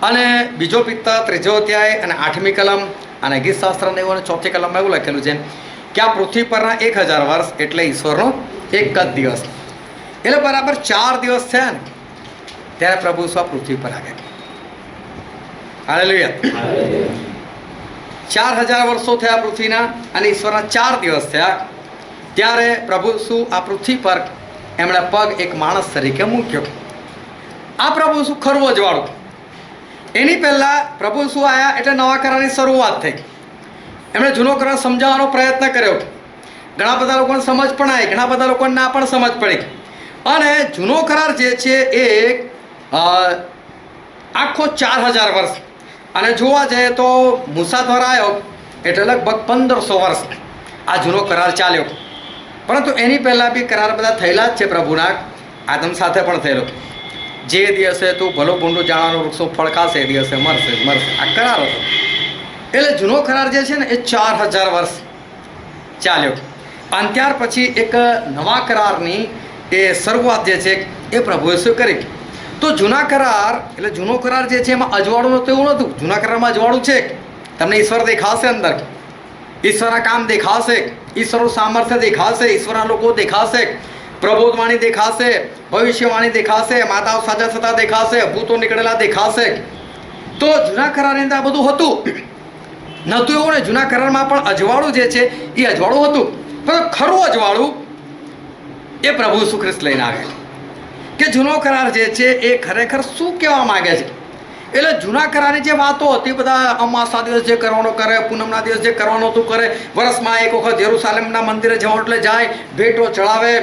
અને બીજો પિત્તર 3જો અધ્યાય અને 8મી કલમ, અને ગીતશાસ્ત્રને એવું અને 4થી કલમમાં એવું લખેલું છે કે આ પૃથ્વી પરના 1000 વર્ષ એટલે ઈશ્વરનો એક જ દિવસ. એટલે બરાબર 4 દિવસ થયા ને ત્યારે પ્રભુ ઈસુ આ પૃથ્વી પર આવ્યા. હાલેલુયા. 4000 વર્ષો થયા પૃથ્વીના, અને ઈશ્વરના 4 દિવસ થયા ત્યારે પ્રભુ ઈસુ આ પૃથ્વી પર એમણે પગ એક માણસ તરીકે મૂક્યો. આ પ્રભુ ઈસુ ખરું અજવાળું. એની પહેલાં પ્રભુ ઈસુ આવ્યા એટલે નવા કરારની શરૂઆત થઈ. એમણે જૂનો કરાર સમજાવવાનો પ્રયત્ન કર્યો. ઘણા બધા લોકોને સમજ પણ આવી, ઘણા બધા લોકોને ના પણ સમજ પડી. અને જૂનો કરાર જે છે એ આખો 4000 વર્ષ, અને જોવા જઈએ તો મૂસા દ્વારા આવ્યો એટલે લગભગ 1500 વર્ષ આ જૂનો કરાર ચાલ્યો. પરંતુ એની પહેલાં બી કરાર બધા થયેલા જ છે પ્રભુના આદમ સાથે પણ થયેલો. જે દિવસે તું ભલો ભૂંડું જાણવાનું વૃક્ષો ફળ ખાશે એ દિવસે મરશે આ કરાર હતો. એટલે જૂનો કરાર જે છે ને એ 4000 વર્ષ ચાલ્યો. અને ત્યાર પછી એક નવા કરારની એ શરૂઆત જે છે એ પ્રભુએ શું કરી. તો જૂના કરાર એટલે જૂનો કરાર જે છે એમાં અજવાળું નહોતું એવું નહોતું. જૂના કરારમાં અજવાળું છે. તમને ઈશ્વર દેખાશે, અંદર ઈશ્વરના કામ દેખાશે, ઈશ્વરનું સામર્થ્ય દેખાશે, ઈશ્વરના લોકો દેખાશે, પ્રબોધવાણી દેખાશે, ભવિષ્યવાણી દેખાશે, માતાઓ સાજા થતા દેખાશે, ભૂતો નીકળેલા દેખાશે. તો જૂના કરારની અંદર આ બધું હતું. નહોતું એવું ને, જૂના કરારમાં પણ અજવાળું જે છે એ અજવાળું હતું. પણ ખરું અજવાળું એ પ્રભુ ઈસુ ખ્રિસ્ત લઈને આવે કે જૂનો કરાર જે છે એ ખરેખર શું કહેવા માગે છે. એટલે જૂના કરારની જે વાતો હતી, બધા અમાસના દિવસ જે કરવાનો કરે, પૂનમના દિવસ જે કરવાનું હતું કરે, વર્ષમાં એક વખત યરુશાલેમના મંદિરે જવાનું એટલે જાય, ભેટો ચડાવે,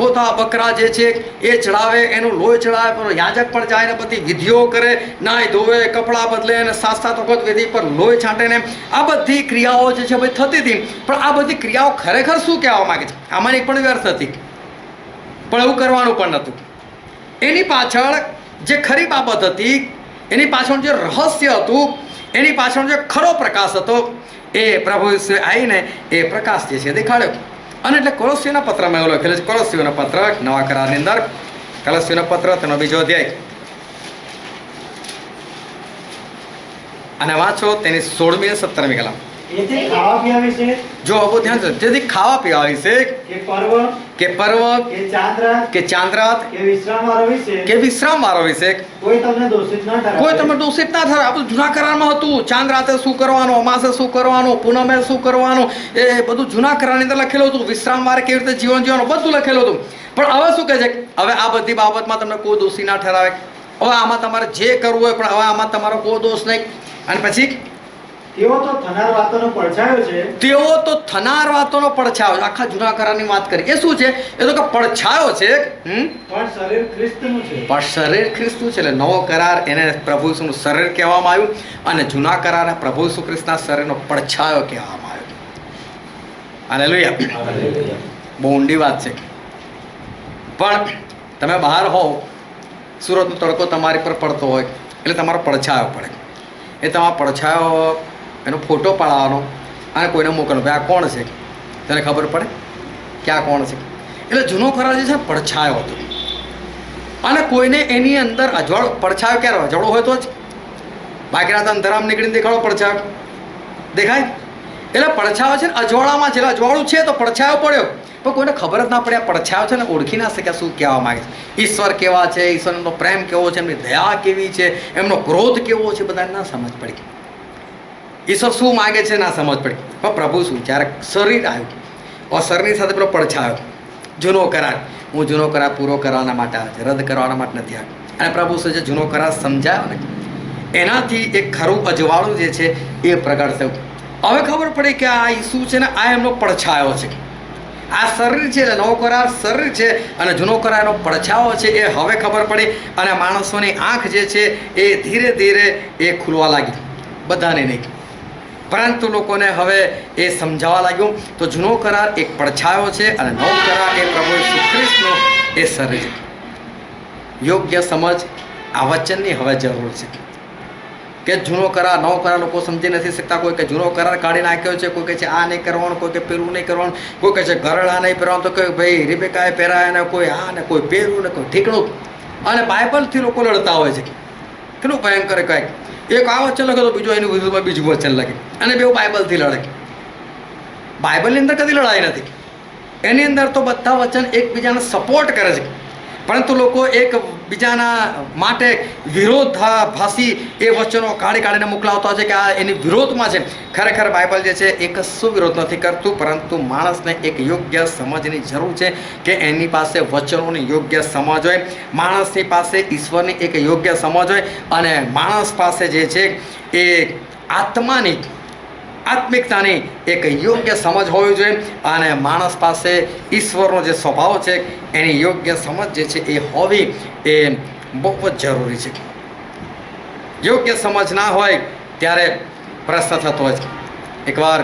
ગોતા બકરા જે છે એ ચડાવે, એનું લોહી ચડાવે, પણ યાજક પણ જાય ને બધી વિધિઓ કરે, નાય ધોવે, કપડાં બદલે અને 7 વખત વિધિ પર લોહી છાંટે ને આ બધી ક્રિયાઓ જે છે ભાઈ થતી હતી. પણ આ બધી ક્રિયાઓ ખરેખર શું કહેવા માગે છે? આમાંની પણ વ્યર્થ હતી, પણ એવું કરવાનું પણ નહોતું. એની પાછળ જે ખરી બાબત હતી, એની પાછળ જે રહસ્ય હતું, એની પાછળ જે ખરો પ્રકાશ હતો, એ પ્રભુ ઈસુએ આવીને એ પ્રકાશ જે છે દેખાડ્યો. અને એટલે કોલોસીઓના પત્રમાં એવું લખેલું છે, કોલોસીઓના પત્ર નવા કરારની અંદર, કોલોસીઓના પત્ર તેનો 2 અધ્યાય અને વાંચો તેની 16મી અને 17મી કલમ. એથી ખાવા પીવા વિશે, જો બહુ ધ્યાન છે, જેથી ખાવા પીવા વિશે કે પર્વ કે ચાંદ્રાત કે વિશ્રામ વાળો વિશે કોઈ તમને દોષિત ન ઠરાવે. કોઈ તમે દોષિત ના થાય. આ બધું જૂના કરારમાં હતું. ચાંદ રાતે શું કરવાનું, અમાસે શું કરવાનું, પૂનમે શું કરવાનું, એ બધું જૂના કરારની અંદર લખેલું હતું. વિશ્રામ વારે કેવી રીતે જીવન જીવવાનું બધું લખેલું હતું. પણ હવે શું કહે છે? હવે આ બધી બાબતમાં તમને કોઈ દોષી ના ઠરાવે. હવે આમાં તમારે જે કરવું હોય, પણ હવે આમાં તમારો કોઈ દોષ નહીં. અને પછી તેઓ તો થનાર વાતોનો પડછાયો છે. તેઓ તો થનાર વાતોનો પડછાયો છે. આખા જૂના કરારની વાત કરી. એ શું છે? એ તો કે પડછાયો છે. પણ શરીર ખ્રિસ્તનું છે. પણ શરીર ખ્રિસ્તનું છે. એટલે નવો કરાર એને પ્રભુ ઈસુનું શરીર કહેવામાં આવ્યું, અને જૂના કરારને પ્રભુ ઈસુ ખ્રિસ્તના શરીરનો પડછાયો કહેવામાં આવ્યો. હાલેલુયા. બહુ ઊંડી વાત છે. પણ તમે બહાર હોવ, સુરતનો તડકો તમારી પર પડતો હોય એટલે તમારો પડછાયો પડે. એ તમારો પડછાયો, એનો ફોટો પાડવાનો અને કોઈને મોકલવાનો, ભાઈ આ કોણ છે, તને ખબર પડે કે આ કોણ છે. એટલે જૂનો કરાર જે છે પડછાયો હતો. અને કોઈને એની અંદર અજવાળો, પડછાયો ક્યારે અજવાળો હોય તો જ, બાકી રાત અંધારામાં નીકળીને દેખાડો પડછાયો દેખાય. એટલે પડછાયો છે ને અજવાળામાં છે. એટલે અજવાળું છે તો પડછાયો પડ્યો, પણ કોઈને ખબર જ ના પડે. આ પડછાયો છે ને ઓળખી ના શક્યા શું કહેવા માગે છે. ઈશ્વર કેવા છે, ઈશ્વરનો પ્રેમ કેવો છે, એમની દયા કેવી છે, એમનો ક્રોધ કેવો છે, બધાને ના સમજ પડી. ઈશ્વર શું માગે છે ના સમજ પડી. પણ પ્રભુ શું, જ્યારે શરીર આવ્યું, શરીરની સાથે પેલો પડછાયો, જૂનો કરાર, હું જૂનો કરાર પૂરો કરવાના માટે આવે છે, રદ કરવાના માટે નથી આવ્યો. અને પ્રભુ શું છે, જૂનો કરાર સમજાયો ને એનાથી એક ખરું અજવાળું જે છે એ પ્રગટ થયું. હવે ખબર પડી કે આ ઈસુ છે ને આ એમનો પડછાયો છે. આ શરીર છે, એટલે નવો કરાર શરીર છે, અને જૂનો કરારનો પડછાયો છે. એ હવે ખબર પડી. અને માણસોની આંખ જે છે એ ધીરે ધીરે એ ખુલવા લાગી. બધાને નહીં, પરંતુ લોકોને હવે એ સમજાવવા લાગ્યું. તો જૂનો કરાર એક પડછાયો છે, અને નવો કરાર એ પ્રભુ ઈસુ ખ્રિસ્તનો એ શરીર છે. યોગ્ય સમજ આ વચનની હવે જરૂર છે. કે જૂનો કરાર, નવો કરાર લોકો સમજી નથી શકતા. કોઈ કે જૂનો કરાર કાઢી નાખ્યો છે, કોઈ કહે છે આ નહીં કરવાનું, કોઈ કે પેલું નહીં કરવાનું, કોઈ કહે છે ગરડા નહીં પહેરવાનું, તો કે ભાઈ રિબેકાએ પહેરાય ને કોઈ આ ને કોઈ પહેરવું ને કોઈ ઠીકણું. અને બાઇબલથી લોકો લડતા હોય છે. કેટલું ભયંકર કાંઈક. એક આ વચન લખે તો બીજું એની વિરુદ્ધમાં બીજું વચન લખે, અને બેઉ બાઇબલથી લડે. બાઇબલની અંદર કદી લડાઈ નથી. એની અંદર તો બધા વચન એકબીજાને સપોર્ટ કરે છે, પરંતુ લોકો એકબીજાના માટે વિરોધાભાસી એ વચનો કાઢીને મોકલાવતા હોય છે કે આ એની વિરોધમાં છે. ખરેખર બાઇબલ જે છે એ કશું વિરોધ નથી કરતું, પરંતુ માણસને એક યોગ્ય સમજની જરૂર છે કે એની પાસે વચનોની યોગ્ય સમજ હોય, માણસની પાસે ઈશ્વરની એક યોગ્ય સમજ હોય, અને માણસ પાસે જે છે એ આત્મિકતાની એક યોગ્ય સમજ હોવી જોઈએ અને માણસ પાસે ઈશ્વરનો જે સ્વભાવ છે એની યોગ્ય સમજ જે છે એ હોવી એ બહુ જ જરૂરી છે. યોગ્ય સમજ ના હોય ત્યારે પ્રશ્ન થતો હોય છે. એકવાર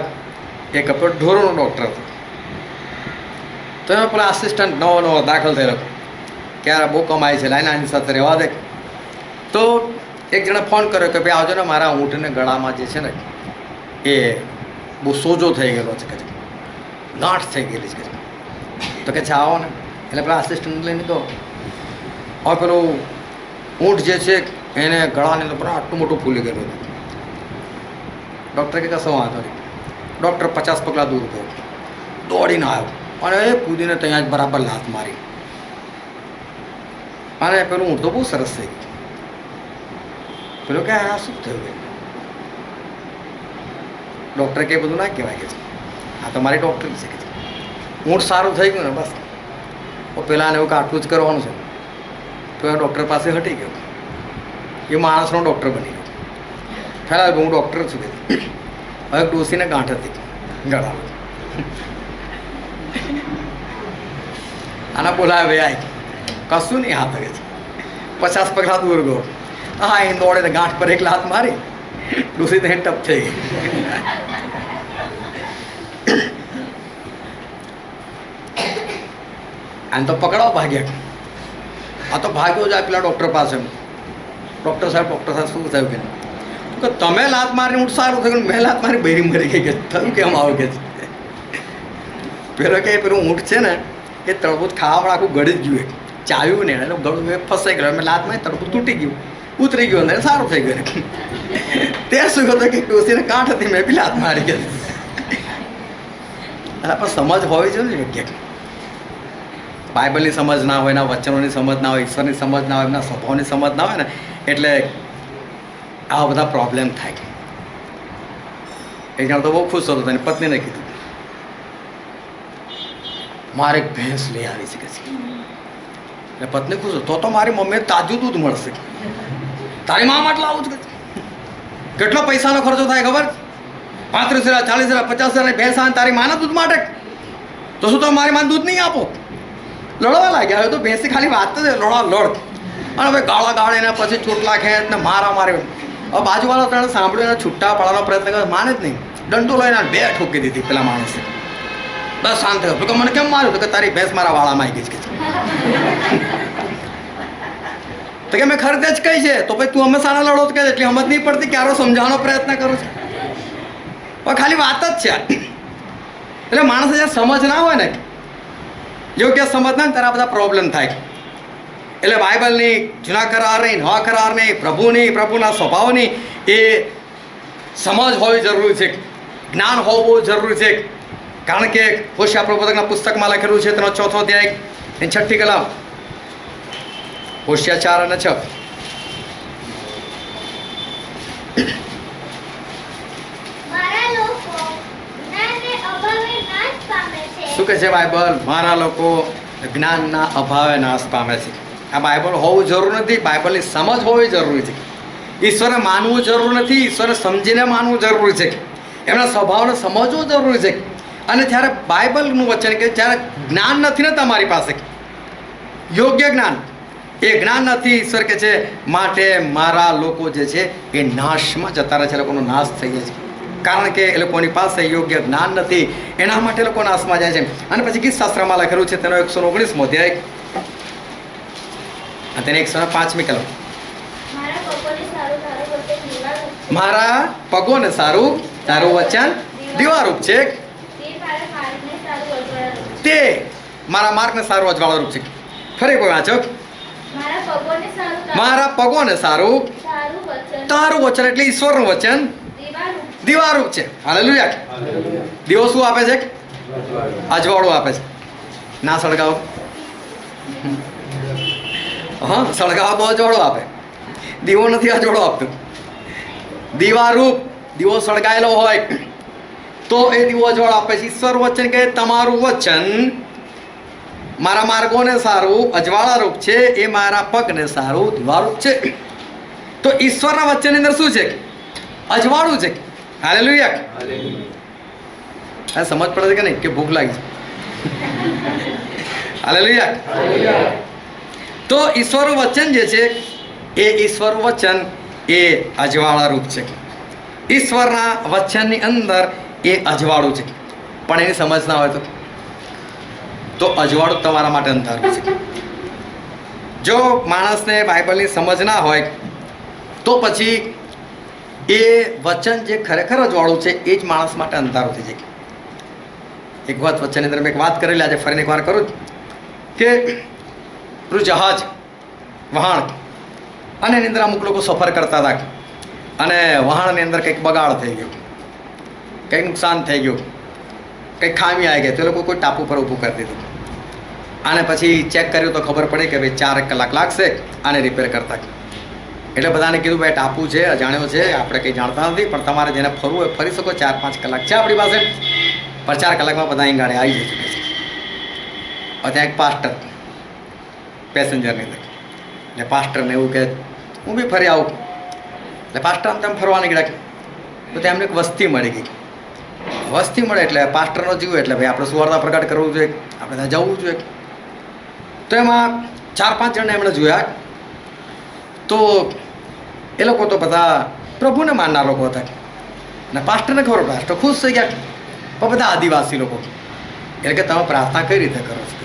એક ઢોરોનો ડૉક્ટર હતો, તો એનો પેલા આસિસ્ટન્ટ નવો દાખલ થયેલો, ક્યારે બહુ કમાય છે, લાઈન આની સાથે રહેવા દે. તો એક જણે ફોન કર્યો કે ભાઈ આવજો ને, મારા ઊંટને ગળામાં જે છે ને એ બહુ સોજો થઈ ગયેલો છે, કે ગાંઠ થઈ ગયેલી છે. તો કે છે આવો ને. એટલે પેલા આસિસ્ટન્ટ લઈને તો હવે પેલું ઊંટ જે છે એને ગળાને તો આટલું મોટું ફૂલી ગયેલું હતું. ડૉક્ટર કે કશો વાંધો નહીં. ડૉક્ટર 50 પગલાં દૂર ગયો, દોડીને આવ્યો અને એ કૂદીને ત્યાં જ બરાબર લાત મારી અને પેલું ઊંટ તો બહુ સરસ થઈ ગયું. પેલો કે આ શું થયું? ડૉક્ટર કે બધું ના કહેવાય, કે આ તો મારી ડૉક્ટર છે, કે ઊંટ સારું થઈ ગયું ને બસ. પેલાને એવું કે આટલું જ કરવાનું છે. તો એ ડૉક્ટર પાસે હટી ગયો, એ માણસનો ડૉક્ટર બની ગયો. ખ્યાલ હું ડૉક્ટર છું, કે હવે ડોસીને ગાંઠ હતી ગળા. આના બોલાવે ભાઈ કશું નહીં, હાથ કે છે 50 પગલાં દૂર ગયો. હા એ દોડે ને ગાંઠ પર એક લાત મારી, ડોસી તો ટપ થઈ ગઈ. આને તો પકડાવ ભાગ્યા. આ તો ભાગ્યો જાય પેલા ડૉક્ટર પાસે. ડૉક્ટર સાહેબ શું થયું? કે તમે લાત મારી ઊંટ સારું થયું, મેં લાત મારી બૈરી મરી ગઈ. કે થયું કેમ આવું? કે પેલો કે પેલું ઊંટ છે ને એ તળબૂચ ખાવા આખું ગળી જ ગયું, ચાવ્યું ને એટલે ગળું એ ફસાઈ ગયું. મેં લાત મારી, તળબૂચ તૂટી ગયું, ઉતરી ગયું ને સારું થઈ ગયું. તે શું હતું કે ડોસીને ગાંઠ હતી, મેં બી લાત મારી ગઈ. પણ સમજ હોવી જોઈએ ને યોગ્ય. બાઇબલની સમજ ના હોય, એના વચનોની સમજ ના હોય, ઈશ્વરની સમજ ના હોય, એમના સ્વભાવની સમજ ના હોય ને, એટલે આવા બધા પ્રોબ્લેમ થાય. એક જણ તો બહુ ખુશ હતો, તેની પત્નીને કીધું મારે એક ભેંસ લઈ આવી છે. એટલે પત્ની ખુશ તો મારી મમ્મીએ તાજું દૂધ મળશે. તારી મા માટલા આવું જ કેટલો પૈસાનો ખર્ચો થાય ખબર? 35,000, 40,000, 50,000 ભેંસ આવે તારી માના દૂધ માટે. તો શું તમે મારી માને દૂધ નહીં આપો? લડવા લાગ્યા. હવે તો ભેંસી ખાલી વાત જ લડ. અને હવે ગાળા ગાળીને પછી ચોટલા ખેંચ ને મારા મારે. હવે બાજુવાળા ત્રણે સાંભળ્યું એને છૂટા પાડવાનો પ્રયત્ન કર્યો, માને જ નહીં. દંડો લઈને 2 ઠોકી દીધી પેલા માણસે. બસ શાંત થયો. મને કેમ માર્યું? તો કે તારી ભેંસ મારા વાળામાં આવી ગઈ છે. તો કે મેં ખરીદે જ કઈ છે. તો ભાઈ તું હંમેશા લડો જ કે એટલી સમજ નહીં પડતી, ક્યારો સમજાવવાનો પ્રયત્ન કરું છું. પણ ખાલી વાત જ છે. એટલે માણસ જે સમજ ના હોય ને, યોગ્ય સમજ ના ત્યારે બધા પ્રોબ્લેમ થાય. એટલે બાઇબલની, જૂના કરારની, નવા કરારની, પ્રભુના સ્વભાવની એ સમજ હોવી જરૂરી છે. જ્ઞાન હોવું બહુ જરૂરી છે. કારણ કે હોશિયાર પ્રબોધકના પુસ્તકમાં લખેલું છે, તેનો 4થો અધ્યાય એની 6ઠ્ઠી કલમ, હોશિયાર 4 અને 6. શું કહે છે બાઇબલ? મારા લોકો જ્ઞાનના અભાવે નાશ પામે છે. આ બાઇબલ હોવું જરૂર નથી. બાઇબલની સમજ હોવી જરૂરી છે. ઈશ્વરને માનવું જરૂર નથી, ઈશ્વરને સમજીને માનવું જરૂરી છે. એમના સ્વભાવને સમજવું જરૂરી છે. અને જ્યારે બાઇબલનું વચન કે જ્યારે જ્ઞાન નથી ને તમારી પાસે, યોગ્ય જ્ઞાન, એ જ્ઞાન નથી. ઈશ્વર કે છે માટે મારા લોકો જે છે એ નાશમાં જતા રહે છે, લોકોનો નાશ થઈ જાય છે. કારણ કે એ લોકોની પાસે યોગ્ય જ્ઞાન નથી, એના માટે લોકો નાશમાં જાય છે. અને પછી ગીતશાસ્ત્રમાં લખેલું છે, તેનો 119મો અધ્યાય અને તેને 105મી કલમ. મારા પગોને સારું તારું વચન દીવારૂપ છે, તે મારા માર્ગને સારું અજવાળારૂપ છે. ફરી કોઈ વાંચો. મારા પગોને સારું તારું વચન, એટલે ઈશ્વરનું વચન દીવારૂપ છે. હાલેલુયા. દીવો શું આપે છે? અજવાળું આપે છે. ના સળગાવો. હા, સળગાવો તો અજવાળો આપે. દીવો નથી અજવાળો આપતો. દીવારૂપ, દીવો સળગાયેલો હોય તો એ દીવો અજવાળો આપે છે. ઈશ્વર વચન કે તમારું વચન મારા માર્ગોને સારું અજવાળારૂપ છે, એ મારા પગને સારું દીવારૂપ છે. તો ઈશ્વરના વચનની અંદર શું છે? અજવાળું છે. હાલેલુયા. આ સમજ પડે છે કે નહીં કે ભૂખ લાગી છે? હાલેલુયા. તો ઈશ્વર વચન જે છે એ ઈશ્વર વચન એ અજવાળા રૂપ છે. ઈશ્વરના વચનની અંદર એ અજવાળું છે, પણ એની સમજ ના હોય તો અજવાળું તમારા માટે અંધારું છે. જો માણસને બાઇબલની સમજ ના હોય તો પછી એ વચન જે ખરેખર અજવાળું છે એ જ માણસ માટે અંધારું થઈ જાય. એક વાત વચનની અંદર મેં એક વાત કરેલી, આજે ફરીને એક વાર કરું કે પેલું જહાજ વહાણ અને એની અંદર અમુક લોકો સફર કરતા હતા અને વહાણની અંદર કંઈક બગાડ થઈ ગયો, કંઈક નુકસાન થઈ ગયું, કંઈક ખામી આવી ગઈ, તો એ લોકો કોઈ ટાપુ પર ઊભું કરી દીધું અને પછી ચેક કર્યું તો ખબર પડી કે ભાઈ 4 કલાક લાગશે આને રિપેર કરતા. એટલે બધાને કીધું ભાઈ ટાપુ છે, અજાણ્યો છે, આપણે કંઈ જાણતા નથી, પણ તમારે જેને ફરવું હોય ફરી શકો, 4-5 કલાક છે આપણી પાસે, પણ 4 કલાકમાં બધા અહીં ગાડી આવી જશે. ત્યાં એક પાસ્ટર પેસેન્જરની અંદર, એટલે પાસ્ટરને એવું કે હું બી ફરી આવું. એટલે પાસ્ટર આમ તેમ ફરવા નીકળ્યા તો ત્યાં એમને એક વસ્તી મળી ગઈ. વસ્તી મળે એટલે પાસ્ટરનો જીવ એટલે ભાઈ આપણે સુવાર્તા પ્રગટ કરવું જોઈએ, આપણે ત્યાં જવું જોઈએ. તો એમાં 4-5 જણને એમણે જોયા તો એ લોકો તો બધા પ્રભુને માનનાર લોકો હતા અને પાસ્ટરને ખબર, પાસ્ટર ખુશ થઈ ગયા. પણ બધા આદિવાસી લોકો, એટલે કે તમે પ્રાર્થના કઈ રીતે કરો છો?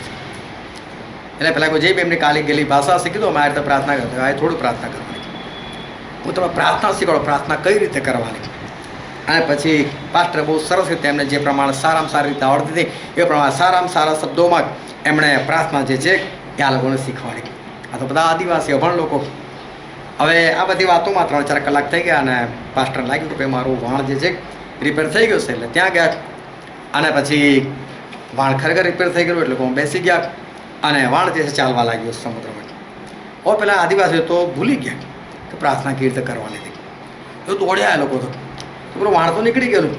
એટલે પેલા કોઈ જે બી એમની કાલી ગયેલી ભાષા શીખી દો, મારી રીતે પ્રાર્થના કરતો, આ થોડું પ્રાર્થના કરવાની, હું તમે પ્રાર્થના શીખવાડો, પ્રાર્થના કઈ રીતે કરવાની. અને પછી પાસ્ટરે બહુ સરસ રીતે એમને જે પ્રમાણે સારામાં સારી રીતે આવડતી હતી એ પ્રમાણે સારામાં સારા શબ્દોમાં એમણે પ્રાર્થના જે છે એ આ લોકોને શીખવાડી. આ તો બધા આદિવાસી અભણ લોકો. હવે આ બધી વાતોમાં 3-4 કલાક થઈ ગયા અને પાસ્ટરને લાગ્યું કે મારું વાણ જે છે રિપેર થઈ ગયું છે. એટલે ત્યાં ગયા અને પછી વાણ ખરેખર રિપેર થઈ ગયું એટલે હું બેસી ગયા અને વાણ જે છે ચાલવા લાગ્યો સમુદ્રમાં. ઓ પેલા આદિવાસીઓ તો ભૂલી ગયા કે પ્રાર્થના કેવી રીતે કરવાની હતી. એવું દોડ્યા એ લોકો તો પેલું વાણ તો નીકળી ગયેલું,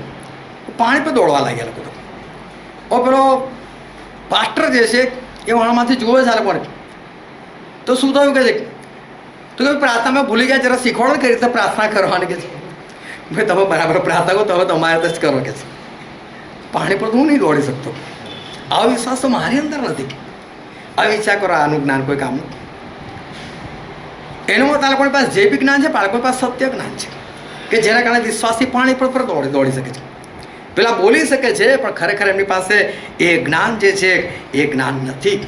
પાણી પર દોડવા લાગ્યા લોકો તો. ઓ પેલો પાસ્ટર જે છે એ વાણમાંથી જુએ છે આ લોકોને. તો શું થયું કે છે તો કે પ્રાર્થના મેં ભૂલી ગયા, જરા શીખવાડો કઈ રીતે પ્રાર્થના કરવાની કે છે. ભાઈ તમે બરાબર પ્રાર્થના કરો, તમે તમારે જ કરો કે છે. પાણી પર તો હું નહીં દોડી શકતો. આવો વિશ્વાસ તો મારી અંદર નથી. આ વિચાર કરો, આનું જ્ઞાન કોઈ કામનું. એનો મત આ લોકોની પાસે જે બી જ્ઞાન છે, બાળકોની પાસે સત્ય જ્ઞાન છે કે જેના કારણે વિશ્વાસી પાણી પર દોડી શકે છે. પેલા બોલી શકે છે પણ ખરેખર એમની પાસે એ જ્ઞાન જે છે એ જ્ઞાન નથી.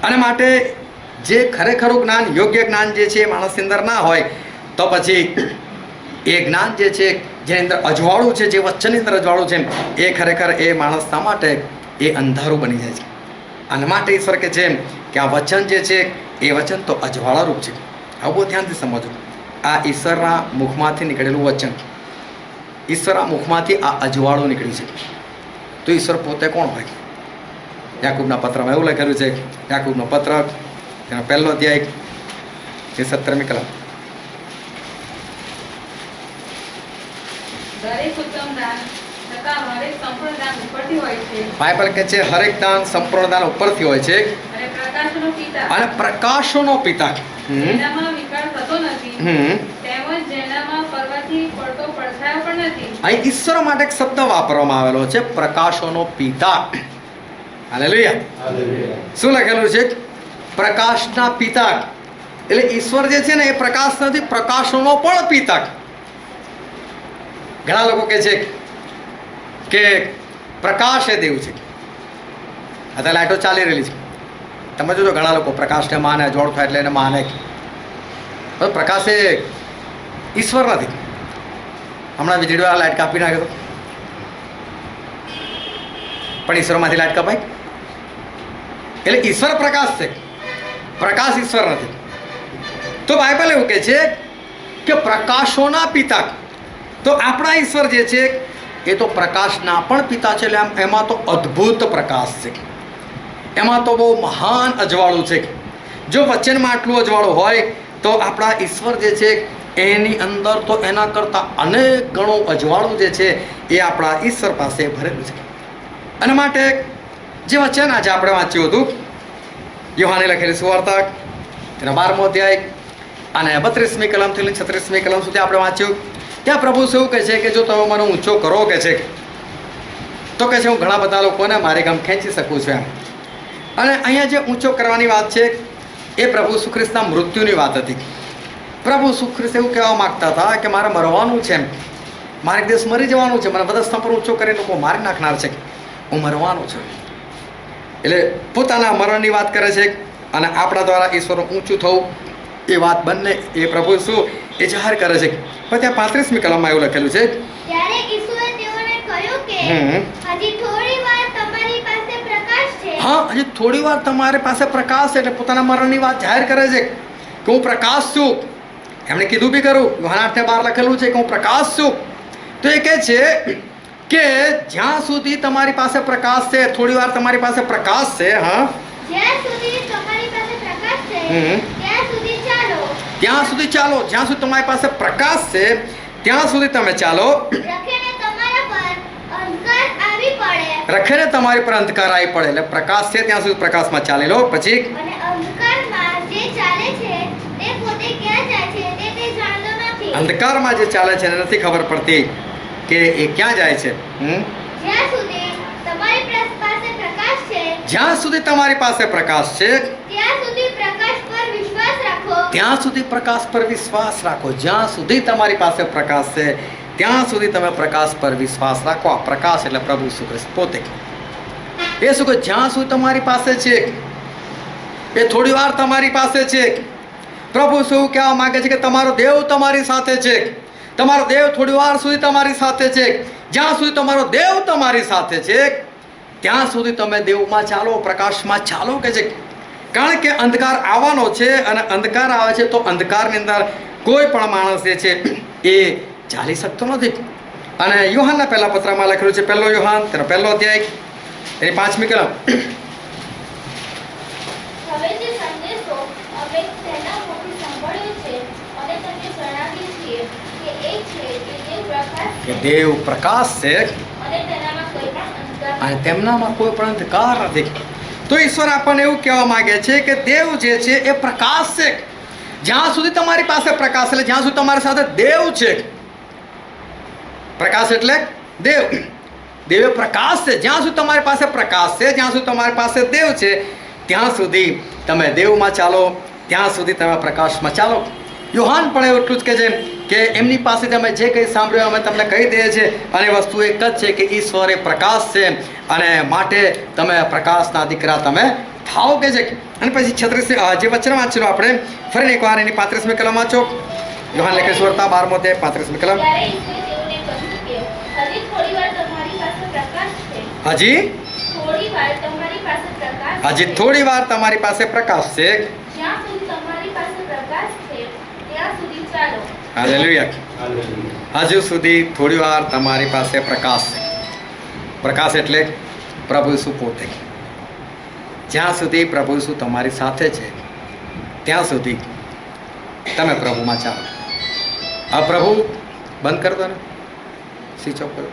અને માટે જે ખરેખરું જ્ઞાન, યોગ્ય જ્ઞાન જે છે એ માણસની અંદર ના હોય તો પછી એ જ્ઞાન જે છે જેની અંદર અજવાળું છે, જે વચનની અંદર અજવાળું છે, એ ખરેખર એ માણસના માટે એ અંધારું બની જાય છે. અને માટે ઈશ્વર કે છે કે આ વચન જે છે એ વચન તો અજવાળા રૂપ છે. આવું બહુ ધ્યાનથી સમજો. આ ઈશ્વરના મુખમાંથી નીકળેલું વચન, ઈશ્વરના મુખમાંથી આ અજવાળું નીકળ્યું છે. તો ઈશ્વર પોતે કોણ હોય? યાકૂબના પત્રમાં એવું લખેલું છે, યાકૂબનો પત્ર તેનો 1લો અધ્યાય જે 17મી કલમ. બાઇબલ કહે છે હરેક દાન સંપૂર્ણ દાન ઉપરથી હોય છે અને પ્રકાશોનો પિતા અહીં ઈશ્વર માટે એક શબ્દ વાપરવામાં આવેલો છે, પ્રકાશોનો પિતા. હાલેલુયા. શું લખેલું છે? પ્રકાશના પિતા. એટલે ઈશ્વર જે છે ને એ પ્રકાશ નથી, પ્રકાશોનો પણ પિતા. ઘણા લોકો કહે છે કે પ્રકાશ એ દેવ છે. અત્યારે લાઈટો ચાલી રહેલી છે, તમે જોજો ઘણા લોકો પ્રકાશને માને, અજવાળું થાય એટલે એને માને. પ્રકાશ એ ઈશ્વર નથી. હમણાં વીજળીવાળા લાઈટ કાપી નાખ્યો પણ ઈશ્વરમાંથી લાઈટ કપાય. એટલે ઈશ્વર પ્રકાશ છે, પ્રકાશ ઈશ્વર નથી. તો બાઇબલ એવું કહે છે કે પ્રકાશોના પિતા. તો આપણા ઈશ્વર જે છે એ તો પ્રકાશના પણ પિતા છે. એટલે એમાં તો અદ્ભુત પ્રકાશ છે, એમાં તો બહુ મહાન અજવાળું છે. જો વચનમાં આટલું અજવાળું હોય તો આપણા ઈશ્વર જે છે એની અંદર તો એના કરતાં અનેક ગણું અજવાળું જે છે એ આપણા ઈશ્વર પાસે ભરેલું છે. અને માટે જે વચન આજે આપણે વાંચ્યું હતું, યોહાને લખેલી સુવાર્તા તેના 12મો અધ્યાય અને 32મી કલમથી લઈને 36મી કલમ સુધી આપણે વાંચ્યું ત્યાં પ્રભુ શું કહે છે કે જો તમે મને ઊંચો કરો કે છે તો કહે છે હું ઘણા બધા લોકોને મારી ગામ ખેંચી શકું છું એમ. અને અહીંયા જે ઊંચો કરવાની વાત છે એ પ્રભુ ઈસુ ખ્રિસ્તના મૃત્યુની વાત હતી. પ્રભુ ઈસુ ખ્રિસ્ત એવું કહેવા માગતા હતા કે મારે મરવાનું છે એમ, મારે એક દિવસ મરી જવાનું છે, મને બધા સ્થળ પર ઊંચો કરીને લોકો મારી નાખનાર છે, હું મરવાનું છું. એટલે પોતાના મરણની વાત કરે છે અને આપણા દ્વારા ઈશ્વરનું ઊંચું થવું એ વાત બંને એ પ્રભુ શું એ જાહેર કરે છે. પણ ત્યાં 35મી કલમમાં એવું લખેલું છે. ત્યારે ઈસુએ તેઓને કહ્યું કે હમ. હજી થોડી વાર તમારી પાસે પ્રકાશ છે. હા, હજી થોડી વાર તમારી પાસે પ્રકાશ છે. એટલે પોતાના મરણની વાત જાહેર કરે છે કે હું પ્રકાશ છું. એમણે કીધું બી ખરું, યોહાન 8:12 લખેલું છે કે હું પ્રકાશ છું. તો એ કહે છે કે જ્યાં સુધી તમારી પાસે પ્રકાશ છે, થોડી વાર તમારી પાસે પ્રકાશ છે, હા, જ્યાં સુધી તમારી પાસે પ્રકાશ છે હમ. ત્યાં સુધી ચાલો. ત્યાં સુધી ચાલો. જ્યાં સુધી તમારી પાસે પ્રકાશ છે ત્યાં સુધી તમે ચાલો. રખેને તમારા પર અંધકાર આવી પડે રખેને તમારી પર અંધકાર આવી પડે. એટલે પ્રકાશ છે ત્યાં સુધી પ્રકાશમાં ચાલી લો. પછી અને અંધકારમાં જે ચાલે છે તે પોતે ક્યાં જાય છે તે જાણતો નથી. અંધકારમાં જે ચાલે છે એને નથી ખબર પડતી કે એ ક્યાં જાય છે. જ્યાં સુધી તમારી પાસે પ્રકાશ છે જ્યાં સુધી તમારી પાસે પ્રકાશ છે ત્યાં સુધી પ્રકાશ પર વિશ્વાસ રાખો. ત્યાં સુધી પ્રકાશ પર વિશ્વાસ રાખો. જ્યાં સુધી તમારી પાસે પ્રકાશ છે ત્યાં સુધી તમે પ્રકાશ પર વિશ્વાસ રાખો. આ પ્રકાશ એટલે પ્રભુ ઈસુ ખ્રિસ્ત પોતે. એ શું કહે, જ્યાં સુધી તમારી પાસે છે એ થોડી વાર તમારી પાસે છે. પ્રભુ શું કહેવા માંગે છે કે તમારો દેવ તમારી સાથે છે. તમારો દેવ થોડી વાર સુધી તમારી સાથે છે. જ્યાં સુધી તમારો દેવ તમારી સાથે છે ત્યાં સુધી તમે દેવમાં ચાલો, પ્રકાશમાં ચાલો કે છે. કારણ કે અંધકાર આવવાનો છે અને અંધકાર આવે છે તો અંધકારની અંદર કોઈ પણ માણસ જે છે એ ચાલી શકતો નથી. અને યોહાનના પહેલા પત્રમાં લખેલું છે, 1 યોહાન તેનો 1લો અધ્યાય એની 5મી કલમ. હવે જે સંદેશો અમે તેના મુખથી સાંભળ્યો છે અમે તમને જણાવીએ છીએ કે એ છે કે દેવ પ્રકાશ કે દેવ પ્રકાશ છે અને તેનામાં કોઈ પણ અંધકાર અને તેમનામાં કોઈ પણ અંધકાર નથી. તો ઈશ્વર આપણને એવું કહેવા માંગે છે કે દેવ જે છે એ પ્રકાશ છે. જ્યાં સુધી તમારી પાસે પ્રકાશ એટલે જ્યાં સુધી તમારી સાથે દેવ છે. પ્રકાશ એટલે દેવ. દેવ એ પ્રકાશ છે. જ્યાં સુધી તમારી પાસે પ્રકાશ છે, જ્યાં સુધી તમારી પાસે દેવ છે ત્યાં સુધી તમે દેવમાં ચાલો, ત્યાં સુધી તમે પ્રકાશમાં ચાલો. યોહાન પણ એવું એટલું જ કહે છે કે એમની પાસેથી અમે જે કંઈ સાંભળ્યું અમે તમને કહી દઈએ છીએ અને વસ્તુ એક જ છે કે ઈશ્વર એ પ્રકાશ છે અને માટે તમે પ્રકાશના દીકરા તમે થાઓ કે છે. અને પછી 36 જે વચન વાંચેલું આપણે ફરી એકવાર એની 35મી કલમ વાંચો. યોહાન લખે સુવાર્તા 12મો અધ્યાય 35મી કલમ. ત્યારે ઈસુએ તેઓને કહ્યું કે હજી થોડી વાર તમારી પાસે પ્રકાશ છે. હજી થોડી વાર તમારી પાસે પ્રકાશ હજી છે. થોડી વાર તમારી પાસે પ્રકાશ છે. જ્યાં સુધી તમારી પાસે પ્રકાશ છે ત્યાં સુધી ચાલો. હાલેલુયા. હજુ સુધી થોડી વાર તમારી પાસે પ્રકાશ છે. પ્રકાશ એટલે પ્રભુ ઈસુ પોતે. જ્યાં સુધી પ્રભુ ઈસુ તમારી સાથે છે ત્યાં સુધી તમે પ્રભુમાં ચાલો. આ પ્રભુ બંધ કરી દો ને, સ્વિચ ઓફ કરો.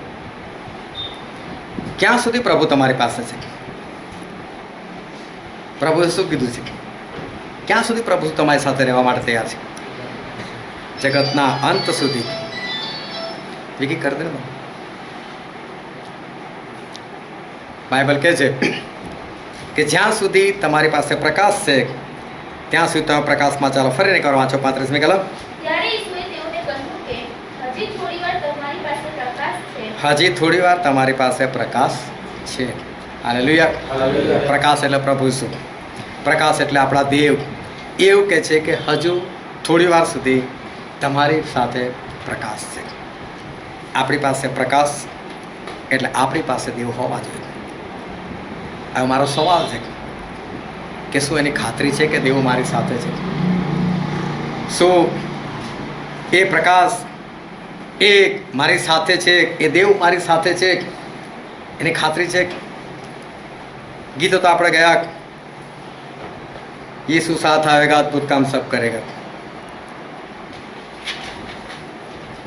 ક્યાં સુધી પ્રભુ તમારી પાસે છે? પ્રભુએ શું કીધું છે? ક્યાં સુધી પ્રભુ તમારી સાથે રહેવા માટે તૈયાર છે? જગતના અંત સુધી. વિકી કરી દે ને. બાઇબલ કહે છે કે જ્યાં સુધી તમારી પાસે પ્રકાશ છે ત્યાં સુધી તમે પ્રકાશમાં ચાલો. ફરીને કરો વાંચો 35મી કલમ. ત્યારે ઈસુએ તેઓને કહ્યું કે હજી થોડી વાર તમારી પાસે પ્રકાશ છે. હજી થોડી વાર તમારી પાસે પ્રકાશ છે. હાલેલુયા. પ્રકાશ એટલે પ્રભુ ઈસુ. પ્રકાશ એટલે આપણા દેવ. એવું કહે છે કે હજુ થોડી વાર સુધી તમારી સાથે પ્રકાશ છે. આપણી પાસે પ્રકાશ એટલે આપણી પાસે દેવ હોવા જોઈએ. હવે મારો સવાલ છે કે શું એની ખાતરી છે કે દેવ મારી સાથે છે? શું એ પ્રકાશ એ મારી સાથે છે, એ દેવ મારી સાથે છે, એની ખાતરી છે? ગીતો તો આપણે ગયા, यीशु साथ आएगा अद्भुत काम सब करेगा.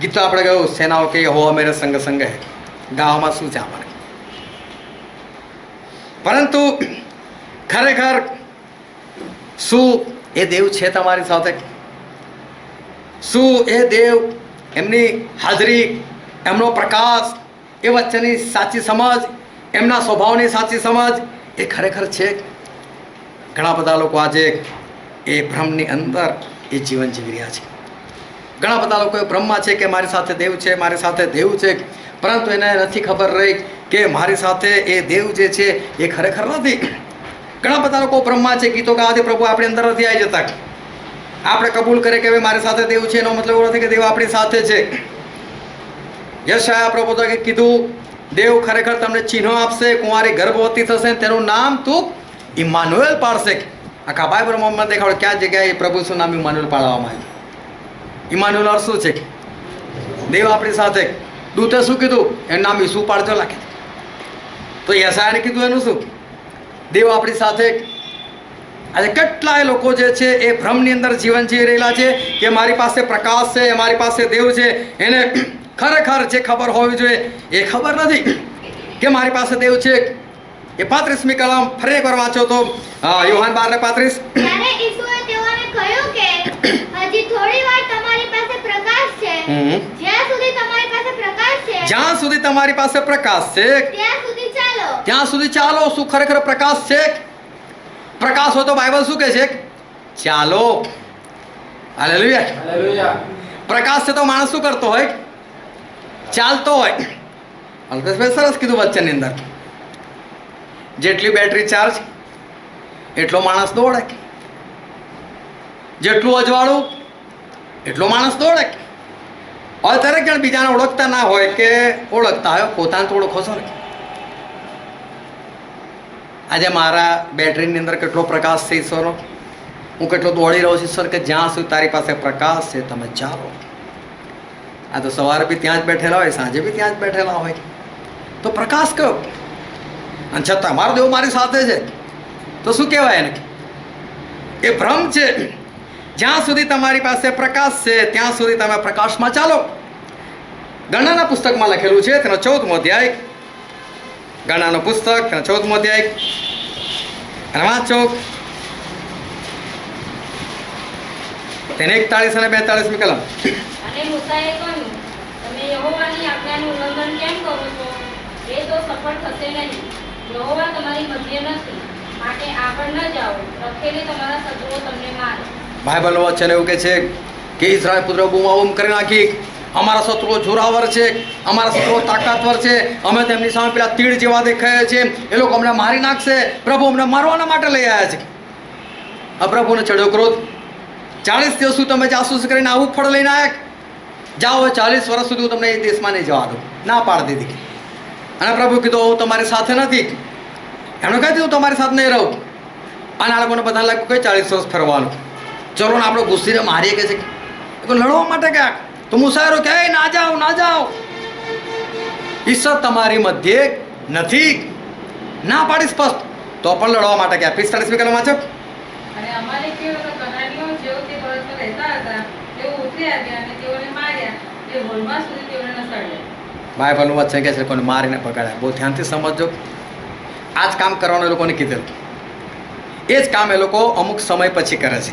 ગીત તો આપણે ગયું, સેનાઓ કે યહોવા મેરે સંગ સંગ હે. ગાવામાં શું છે આપણે? પરંતુ ખરેખર શું એ દેવ છે તમારી સાથે? શું એ દેવ એમની હાજરી, એમનો પ્રકાશ, એ વચ્ચેની સાચી સમજ, એમના સ્વભાવની સાચી સમજ એ ખરેખર છે. ઘણા બધા લોકો આજે એ ભ્રમની અંદર એ જીવન જીવી રહ્યા છે. ઘણા બધા લોકો એ ભ્રમમાં છે કે મારી સાથે દેવ છે, મારી સાથે દેવ છે, પરંતુ એને નથી ખબર રહી કે મારી સાથે એ દેવ જે છે એ ખરેખર નથી. ઘણા બધા લોકો ભ્રમમાં છે, ગીતો ગાવાથી પ્રભુ આપણી અંદર નથી આવી જતા. આપણે કબૂલ કરે કે હવે મારી સાથે દેવ છે, એનો મતલબ એવો નથી કે દેવ આપણી સાથે છે. યશાયા પ્રભુએ કીધું, દેવ ખરેખર તમને ચિહ્નો આપશે, કુંવારી ગર્ભવતી થશે, તેનું નામ તું ઇમાનુએલ પાડશે. આખા બાઇબલમાં દેખાડો ક્યાં જગ્યાએ પ્રભુ શું નામ ઇમાનુએલ પાડવામાં આવ્યું. ઇમાનુએલ અર્થ શું છે? દેવ આપણી સાથે. દૂતે શું કીધું? એનું નામ ઈસુ પાડજો લાગે. તો યશાયાને કીધું એનું શું? દેવ આપણી સાથે. આજે કેટલાય લોકો જે છે એ ભ્રમની અંદર જીવન જીવી રહેલા છે કે મારી પાસે પ્રકાશ છે, મારી પાસે દેવ છે. એને ખરેખર જે ખબર હોવી જોઈએ એ ખબર નથી કે મારી પાસે દેવ છે. એ 35મી કલમ ફરી એકવાર વાંચો તો યોહાન 12:35. ત્યારે ઈસુએ તેઓને કહ્યું કે હજી થોડી વાર તમારી પાસે પ્રકાશ છે. જ્યાં સુધી તમારી પાસે પ્રકાશ છે, જ્યાં સુધી તમારી પાસે પ્રકાશ છે ત્યાં સુધી ચાલો. ત્યાં સુધી ચાલો. શું ખરેખર પ્રકાશ છે? પ્રકાશ હોય તો બાઇબલ શું કહે છે? ચાલો. હાલેલુયા. પ્રકાશ છે તો માણસ શું કરતો હોય? ચાલતો હોય. અલ્પેશભાઈ સરસ કીધું વચ્ચેની અંદર, જેટલી બેટરી ચાર્જ એટલો માણસ દોડે, જેટલું અજવાળું એટલો માણસ દોડે. હવે દરેક જણ બીજાને ઓળખતા ના હોય કે ઓળખતા હોય, પોતાને તો ઓળખો છો ને. આજે મારા બેટરીની અંદર કેટલો પ્રકાશ છે ઈશ્વરનો, હું કેટલો દોડી રહ્યો છું ઈશ્વર, કે જ્યાં સુધી તારી પાસે પ્રકાશ છે તમે ચાલો. આ તો સવારે બી ત્યાં જ બેઠેલા હોય, સાંજે બી ત્યાં જ બેઠેલા હોય, તો પ્રકાશ કયો? અને છતાં મારો દેવ મારી સાથે છે તો શું કહેવાય એને? એ ભ્રમ છે. જ્યાં સુધી તમારી પાસે પ્રકાશ છે ત્યાં સુધી તમે પ્રકાશમાં ચાલો. ગણનાના પુસ્તકમાં લખેલું છે, તેનો 14મો અધ્યાય. ગણનાનું પુસ્તક, તેનો 14મો અધ્યાય. અને વાંચો તેને 41 અને 42મી કલમ. અને મૂસાએ કહ્યું, તમે યહોવાની આજ્ઞાનું ઉલ્લંઘન કેમ કરો છો? એ તો સફળ થશે નહીં. યહોવા તમારી મધ્ય નથી, માટે આગળ ન જાઓ, રખેલી તમારા શત્રુઓ તમને મારે. બાઇબલનું વચન એવું કહે છે કે ઇઝરાયલ પુત્રો બૂમાબૂમ કરી નાખી, અમારા શત્રુઓ જોરાવર છે, અમારા શત્રુઓ તાકાતવર છે, અમે તેમની સામે પેલા તીડ જેવા દેખાય છે, એ લોકો અમને મારી નાખશે. પ્રભુ અમને મારવાના માટે લઈ આવ્યા છે. આ પ્રભુને ચડ્યો ક્રોધ. 40 દિવસ સુધી તમે જાસૂસ કરીને આવું ફળ લઈને આવ્યા. જાઓ, 40 વર્ષ સુધી હું તમને એ દેશમાં નહીં જવા દઉં. ના પાડી દીધી. અને પ્રભુ કીધું હું તમારી સાથે નથી. એમણે કહી દીધું તમારી સાથે નહીં રહું. અને આ લોકોને બધા લાગ્યું કે 40 વર્ષ ફરવાનું, ચલો ને આપણે ઘૂસીને મારીએ કે છે લડવા માટે ક્યાંક. તો મુસાફરો કહે ના જાઓ, ના જાઓ, ઈશ્વર તમારી મધ્યે નથી. ના પાડી સ્પષ્ટ, તો પણ લડવા માટે ક્યાં. 45મી કલમ વાંચો. અને અમાલેકીઓ કનાનીઓ જેઓ તે પર્વતમાં રહેતા હતા તેઓ ઉતરી આવ્યા અને તેઓને માર્યા, તે હોલમાં સુધી તેઓને નસાડ્યા. બાઇબલનું વચન કહે છે કોને મારીને પકડ્યા. બહુ ધ્યાનથી સમજો. આ જ કામ કરવાનું એ લોકોને કીધેલું. એ જ કામ એ લોકો અમુક સમય પછી કરે છે,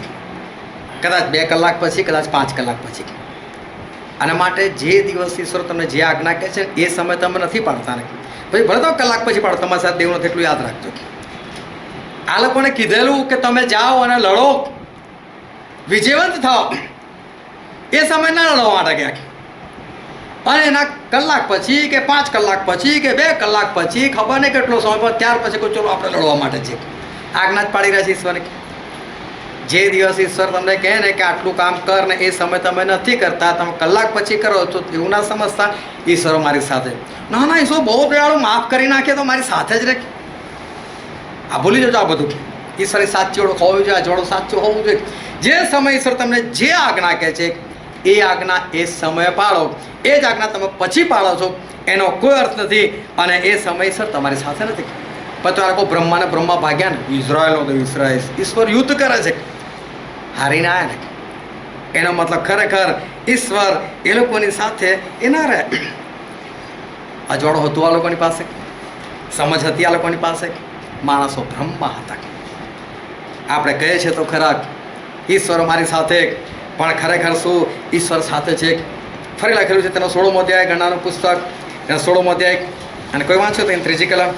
કદાચ 2 કલાક પછી, કદાચ 5 કલાક પછી. અને માટે જે દિવસ ઈશ્વર તમને જે આજ્ઞા કહે છે એ સમય તમે નથી પાડતા ને પછી ભલે તો કલાક પછી પાડો, તમારી સાથે દેવ નથી એટલું યાદ રાખજો. આ લોકોને કીધેલું કે તમે જાઓ અને લડો, વિજયવંત થાઓ. એ સમય ના લડવા માટે ગયા. અને એના કલાક પછી કે 5 કલાક પછી કે 2 કલાક પછી, ખબર નહીં કેટલો સમય, પણ ત્યાર પછી કોઈ ચલો આપણે લડવા માટે છે. આજ્ઞા જ પાડી રહ્યા છે ઈશ્વરે. જે દિવસ ઈશ્વર તમને કહે ને કે આટલું કામ કર ને એ સમય તમે નથી કરતા, તમે કલાક પછી કરો તો એવું ના સમજતા ઈશ્વર મારી સાથે. ના ના, ઈશ્વર બહુ દયાળુ, માફ કરી નાખે તો મારી સાથે જ રહે. આ ભૂલી જજો. આ બધું ઈશ્વરે સાચી ઓળખ હોવી જોઈએ, જોડો સાચું હોવું જોઈએ. જે સમય ઈશ્વર તમને જે આજ્ઞા કહે છે એ આજ્ઞા એ સમયે પાળો. એ જ આજ્ઞા તમે પછી પાળો છો એનો કોઈ અર્થ નથી. અને એ સમય ઈશ્વર તમારી સાથે નથી. પણ તો આ લોકો બ્રહ્માને બ્રહ્મા ભાગ્યા ને, ઇઝરાયલનો તો ઇઝરાયલ. ઈશ્વર યુદ્ધ કરે છે, હારીને આવ્યા ને. એનો મતલબ ખરેખર ઈશ્વર એ લોકોની સાથે એ ના રહે. અજવાળો હતું આ લોકોની પાસે, સમજ હતી આ લોકોની પાસે, માણસો ભ્રમમાં હતા. આપણે કહીએ છીએ તો ખરા ઈશ્વર મારી સાથે, પણ ખરેખર શું ઈશ્વર સાથે છે? ફરી લખેલું છે તેનો 16મો અધ્યાય ગણનાનું પુસ્તક એનો 16મો અધ્યાય અને કોઈ વાંચો તો એની 3જી કલમ.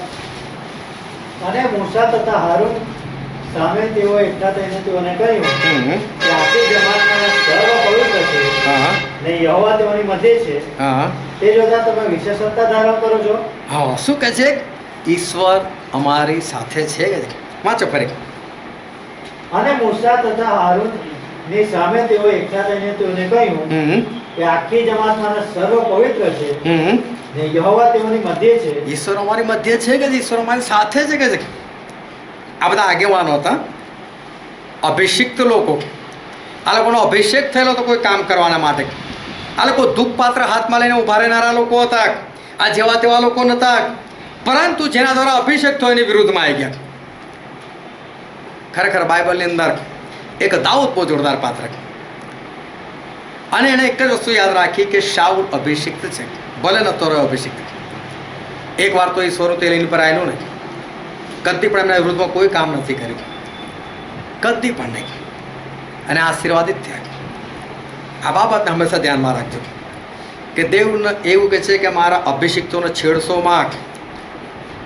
અને મૂસા તથા હારૂન સામે તેઓ એકઠા થઈને તેઓને કહ્યું હમ. કે આખી જમાતમાં સર્વ પવિત્ર છે હા હા ને યહોવા તેઓની મધ્યે છે. હા હા તે જોતા તમે વિશેષ સત્તા ધારણ કરો છો. હા શું કહે છે? ઈશ્વર અમારી સાથે છે કે વાંચો ફરી. અને મૂસા તથા હારૂન ની સામે તેઓ એકઠા થઈને તેઓને કહ્યું હમ કે આખી જમાતમાં સર્વ પવિત્ર છે હમ ને યહોવા તેઓની મધ્યે છે. ઈશ્વર અમારી મધ્ય છે કે ઈશ્વર અમારી સાથે છે કે આ બધા આગેવાનો હતા, અભિષિક્ત લોકો. આ લોકોનો અભિષેક થયેલો તો કોઈ કામ કરવાના માટે. આ લોકો ધૂપપાત્ર હાથમાં લઈને ઊભા રહેનારા લોકો હતા. આ જેવા તેવા લોકો નહોતા, પરંતુ જેના દ્વારા અભિષેક થયો એની વિરુદ્ધમાં આવી ગયા. ખરેખર બાઇબલની અંદર એક દાઉદ બહુ જોરદાર પાત્ર, અને એણે એક જ વસ્તુ યાદ રાખી કે શાઉલ અભિષિક્ત છે, ભલે નતો રહ્યો અભિષિક્ત. એક વાર તો એ ઈશ્વરનું તેલ એની પર આવેલું ને, કદી પણ એમના વિરુદ્ધમાં કોઈ કામ નથી કર્યું, કદી પણ નહીં, અને આશીર્વાદિત થયા. આ બાબતને હંમેશા ધ્યાનમાં રાખજો કે દેવ એવું કહે છે કે મારા અભિષિક્તોને છેડશો માં,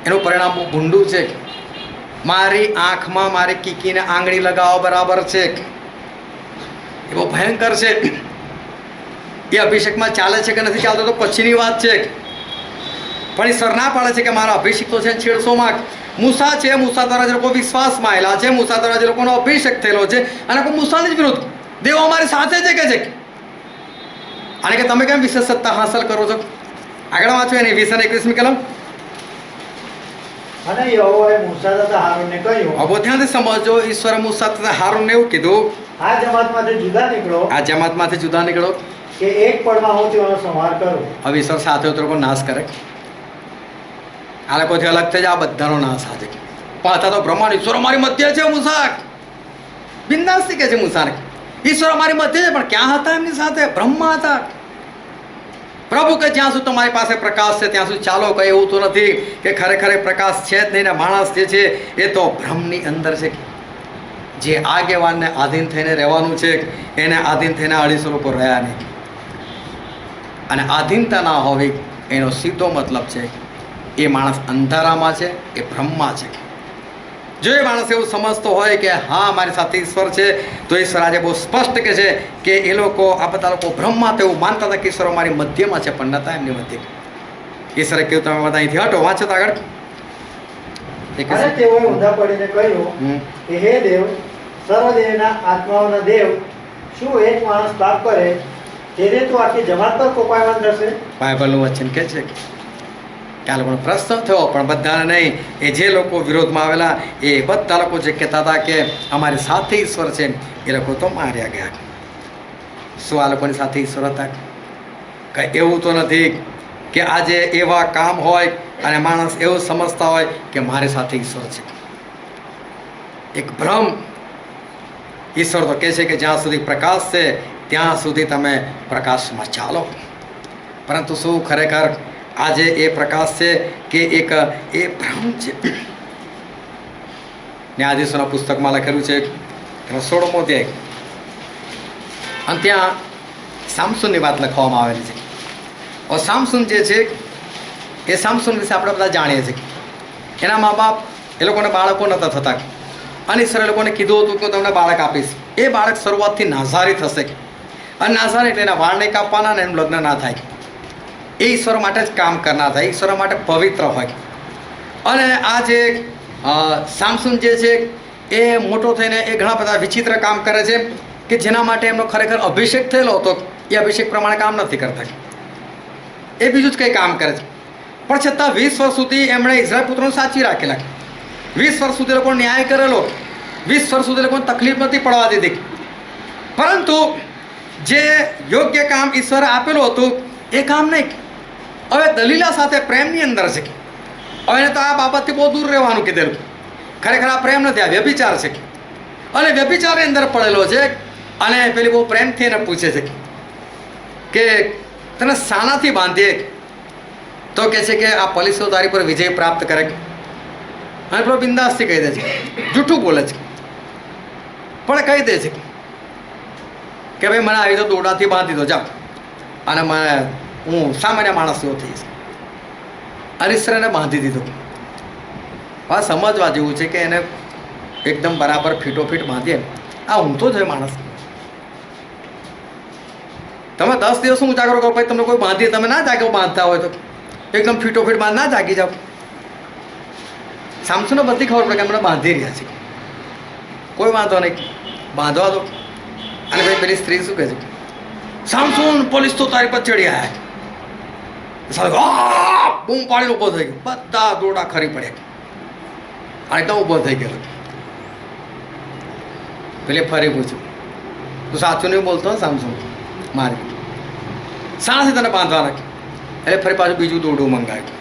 એનું પરિણામ બહુ ભૂંડું છે. મારી આંખમાં મારી કીકીને આંગળી લગાવો બરાબર છે, એ બહુ ભયંકર છે. એ અભિષેકમાં ચાલે છે કે નથી ચાલતો તો પછીની વાત છે, પણ ઈશ્વર ના પાડે છે કે મારા અભિષિક્તો છે છેડશો માં. મૂસા છે, મૂસા દ્વારા જે લોકો વિશ્વાસમાં આવેલા છે, મૂસા દ્વારા જે લોકોનો અભિષેક થયેલો છે, અને મૂસાની જ વિરુદ્ધ દેવ અમારી સાથે છે કે છે, અને કે તમે કેમ વિશેષ સત્તા હાંસલ કરો છો? આગળ વાંચો એની 20 અને 21મી કલમ. અને યહોવાએ મૂસા તથા હારૂનને કહ્યું, હવે ધ્યાનથી સમજો, ઈશ્વરે મૂસા તથા હારૂનને એવું કીધું, આ જમાતમાંથી જુદા નીકળો આ જમાતમાંથી જુદા નીકળો, કે એક પળમાં હું તેઓનો સંહાર કરું. હવે ઈશ્વર સાથે હોય તો લોકો નાશ કરે. આ લોકોથી અલગ થઈ જાય, આ બધાનો નાશ આજે. પણ હતા તો બ્રહ્માંડ ઈશ્વર અમારી મધ્ય છે. મૂસા બિંદાસથી કહે છે મૂસાને, ઈશ્વર અમારી મધ્ય છે, પણ ક્યાં હતા એમની સાથે? બ્રહ્મા હતા. પ્રભુ કે જ્યાં સુધી તમારી પાસે પ્રકાશ છે ત્યાં સુધી ચાલો. કંઈ એવું તો નથી કે ખરેખર એ પ્રકાશ છે જ નહીં, ને માણસ જે છે એ તો ભ્રમની અંદર છે. જે આગેવાનને આધીન થઈને રહેવાનું છે એને આધીન થઈને 250 લોકો રહ્યા નહીં. અને આધીનતા ના હોવી એનો સીધો મતલબ છે એ માણસ અંધારામાં છે, એ ભ્રમમાં છે. જો એ માણસ એવું સમજતો હોય કે હા મારી સાથે ઈશ્વર છે, તો ઈશ્વર આજે બહુ સ્પષ્ટ કહે છે કે એ લોકો, આ બધા લોકો ભ્રમમાં તેવું માનતા હતા કે ઈશ્વર મારી મધ્યમાં છે, પણ નતા એમની મધ્ય. ઈશ્વરે કહ્યું તમે બધા અહીંથી હટો. વાંચો તો આગળ. અને તેઓએ ઊંધા પડીને કહ્યું કે હે દેવ, સર્વદેવના આત્માઓના દેવ, શું એક માણસ પાપ કરે તેને તો આખી જમાત પર કોપાયમાન થશે? બાઇબલનું વચન કહે છે કે આ લોકોનો પ્રશ્ન થયો, પણ બધાને નહીં. એ જે લોકો વિરોધમાં આવેલા એ બધા લોકો જે કહેતા હતા કે અમારી સાથે ઈશ્વર છે, એ લોકો તો માર્યા ગયા. શું આ લોકોની સાથે ઈશ્વર હતા? કંઈ એવું તો નથી કે આજે એવા કામ હોય અને માણસ એવું સમજતા હોય કે મારી સાથે ઈશ્વર છે. એક ભ્રમ. ઈશ્વર તો કહે છે કે જ્યાં સુધી પ્રકાશ છે ત્યાં સુધી તમે પ્રકાશમાં ચાલો. પરંતુ શું ખરેખર આજે એ પ્રકાશ છે કે એક એ ભ્રમ છે? ન્યાયાધીશોના પુસ્તકમાં લખેલું છે 16મો અધ્યાય, અને ત્યાં સામસુનની વાત લખવામાં આવેલી છે. और સામસુન જે છે એ સામસુન વિશે આપણે બધા જાણીએ છીએ. એના મા બાપ એ લોકોને બાળકો નહોતા થતા, અને ઈશ્વરે એ લોકોને કીધું હતું કે તમને બાળક આપીશ. એ બાળક શરૂઆતથી નાઝારી થશે, અને નાઝારી એટલે એના વાળ નહીં કાપવાના ને એનું લગ્ન ના થાય. એ ઈશ્વર માટે જ કામ કરનાર થાય, ઈશ્વર માટે પવિત્ર હોય. અને આ જે સામસુન જે છે એ મોટો થઈને એ ઘણા બધા વિચિત્ર કામ કરે છે કે જેના માટે એમનો ખરેખર અભિષેક થયેલો હતો એ અભિષેક પ્રમાણે કામ નથી કરતા, એ બીજું જ કંઈ કામ કરે છે. પણ છતાં 20 વર્ષ સુધી એમણે ઇઝરાયલ પુત્રોને સાચવી રાખેલા. 20 વર્ષ સુધી લોકોને ન્યાય કરેલો, 20 વર્ષ સુધી લોકોને તકલીફ નથી પડવા દીધી. પરંતુ જે યોગ્ય કામ ઈશ્વરે આપેલું હતું એ કામ નહીં. હવે દલીલા સાથે પ્રેમની અંદર છે. હવે એને તો આ બાબતથી બહુ દૂર રહેવાનું કીધેલું. ખરેખર આ પ્રેમ નથી, આ વ્યભિચાર છે. અને વ્યભિચારની અંદર પડેલો છે. અને પેલી બહુ પ્રેમથી એને પૂછે છે કે તને શાનાથી બાંધીએ? તો કહે છે કે આ પોલીસો તારી પર વિજય પ્રાપ્ત કરે. અને પેલો બિંદાસથી કહી દે છે, જૂઠું બોલે છે, પણ કહી દે છે કે ભાઈ મને આવી તો દોરડાથી બાંધી દો, જાઓ. અને હું સામાન્ય માણસ જેવો થઈશ. અને ઈશ્વરે એને બાંધી દીધો. આ સમજવા જેવું છે કે એને એકદમ બરાબર ફીટોફીટ બાંધીએ. આ ઊંઘતો જ હોય માણસ. તમે 10 દિવસ હું ઉજાગરો કરો પછી તમને કોઈ બાંધીએ તમે ના જાગો, બાંધતા હોય તો એકદમ ફીટોફીટ બાંધ ના જાગી જાઓ. સામસુને બધી ખબર પડે કે અમને બાંધી રહ્યા છે. કોઈ વાંધો નહીં, બાંધવા દો. અને ભાઈ પેલી સ્ત્રી શું કહે છે, સામસુન પોલીસ તો તારી પર ચડી આવ્યા. બૂમ પાડીને ઊભો થઈ ગયો. બધા દોડા ખરી પડ્યા અને તો ઊભો થઈ ગયો. પેલે ફરી પૂછ્યું, તું સાચું નહીં બોલતો સામસુન? મારી શાણાથી તને બાંધવાના? એટલે ફરી પાછું બીજું દોરડું મંગાવ્યું.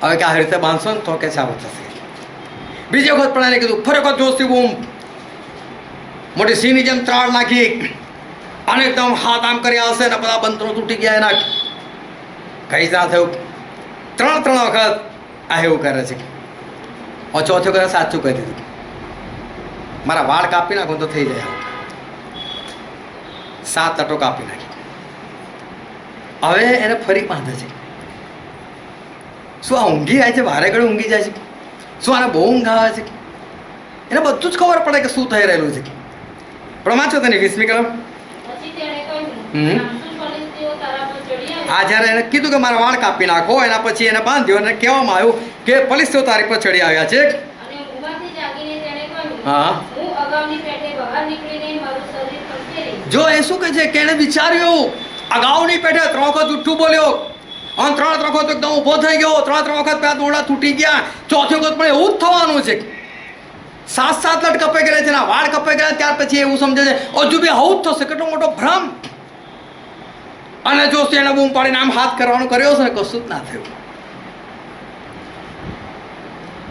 હવે કે આવી રીતે બાંધશો ને તો કે સારું થશે. બીજી વખત પણ એને કીધું, ફરી વખત જોશથી બૂમ મોટી સિંહની જેમ ત્રાળ નાખી અને એકદમ હાથ આમ કર્યા હશે ને બધા બંતરો તૂટી ગયા એના. કઈ ના થયું. 3 વખત આ એવું કરે છે. ચોથો કરે સાચું કહી દીધું, મારા વાળ કાપી નાખો તો થઈ જાય. 7 તટો કાપી નાખી. હવે એને ફરી બાંધે છે. શું આ ઊંઘી જાય છે? વારે ઘડી ઊંઘી જાય છે? શું આને બહુ ઊંઘ આવે છે? એને બધું જ ખબર પડે કે શું થઈ રહેલું છે. પણ વાંચો તેની 20મી કલમ. પછી તેણે કહ્યું, સામસુન ફલિસ્તીઓ તારા પર ચડી આવ્યા. આ જ્યારે એને કીધું કે મારા વાળ કાપી નાખો, એના પછી એને બાંધ્યો અને કહેવામાં આવ્યું કે ફલિસ્તીઓ તારી પર ચડી આવ્યા છે. અને ઊંઘમાંથી જાગીને તેણે કહ્યું, હા. હું અગાઉની પેઠે બહાર નીકળીને મારું શરીર ખંખેરી. જો એ શું કહે છે કે એને વિચાર્યું, અગાઉની પેઠે 3 વખત જુઠ્ઠું બોલ્યો અને 3 વખત એકદમ ઊભો થઈ ગયો. 3 વખત પેલા દોરડા તૂટી ગયા. ચોથી વખત પણ એવું જ થવાનું છે. 7 લટ કપાઈ ગયા છે, એના વાળ કપાઈ ગયા. ત્યાર પછી એવું સમજે છે હજુ બી આવું જ થશે. કેટલો મોટો ભ્રમ. અને જો એને બૂમ પાડીને આમ હાથ કરવાનું કર્યો છે ને, કશું જ ના થયું.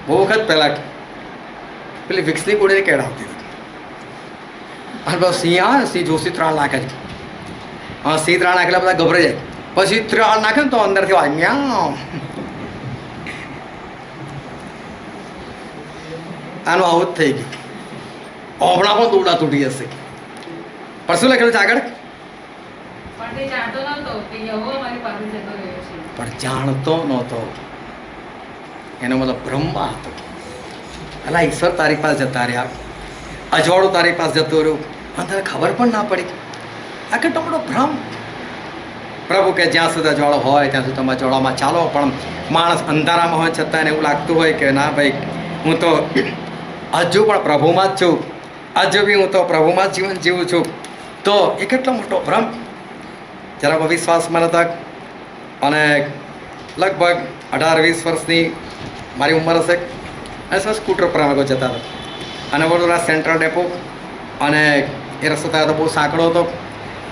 બહુ વખત પહેલા પેલી વિક્સની ગોળીને કેળાવતી હતી. અને બસ સિંહ આવે ને, સિંહ જોશી 3 નાખે છે. હા, સિંહ 3 નાખેલા બધા ગભરાઈ જાય. પછી 3 નાખે ને તો અંદરથી વાય મ્યાઉ. આનું આવું જ થઈ ગયું. હમણાં પણ દોરડા તૂટી જશે. પણ શું લખેલું છે આગળ? પણ તે જાણતો નહોતો કે યહોવા મારી પાસે જતો રહ્યો છે. પણ જાણતો નહોતો. એનો મતલબ બ્રહ્મા હતો. અલા, ઈશ્વર તારી પાસે જતા રહ્યા, અજવાળું તારી પાસે જતો રહ્યો અને તને ખબર પણ ના પડી. આ કેટલો મોટો ભ્રમ. પ્રભુ કે જ્યાં સુધી અજવાળો હોય ત્યાં સુધી તમે અજવાળામાં ચાલો. પણ માણસ અંધારામાં હોય છતાં એને એવું લાગતું હોય કે ના ભાઈ, હું તો હજુ પણ પ્રભુમાં જ છું, હજુ બી હું તો પ્રભુમાં જ જીવન જીવું છું. તો એ કેટલો મોટો ભ્રમ. જરા અવિશ્વાસમાં નતા. અને લગભગ 18-20 વર્ષની મારી ઉંમર હશે. અને સર સ્કૂટર પર અમે જતા હતા. અને વડોદરા સેન્ટ્રલ ડેપો અને એ રસ્તો થયો તો બહુ સાંકડો હતો.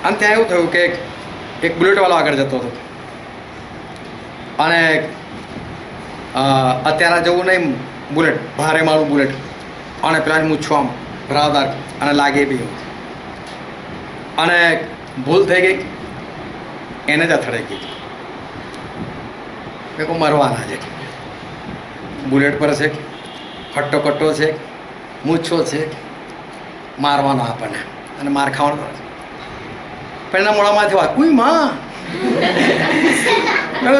અને ત્યાં એવું થયું કે એક બુલેટવાળો આગળ જતો હતો. અને અત્યારે જવું નહીં, બુલેટ ભારે મારું બુલેટ. અને પેલા મૂછો આમ ભરાવદાર અને લાગે બી. અને ભૂલ થઈ ગઈ, એને જ અથડાઈ ગઈ. મેં કહું મરવાના છે. બુલેટ પર છે, હટ્ટો કટ્ટો છે, મૂછો છે, મારવાનો આપણને અને માર ખાવાનો. પણ એના મોડામાંથી વાત ઉઈ માં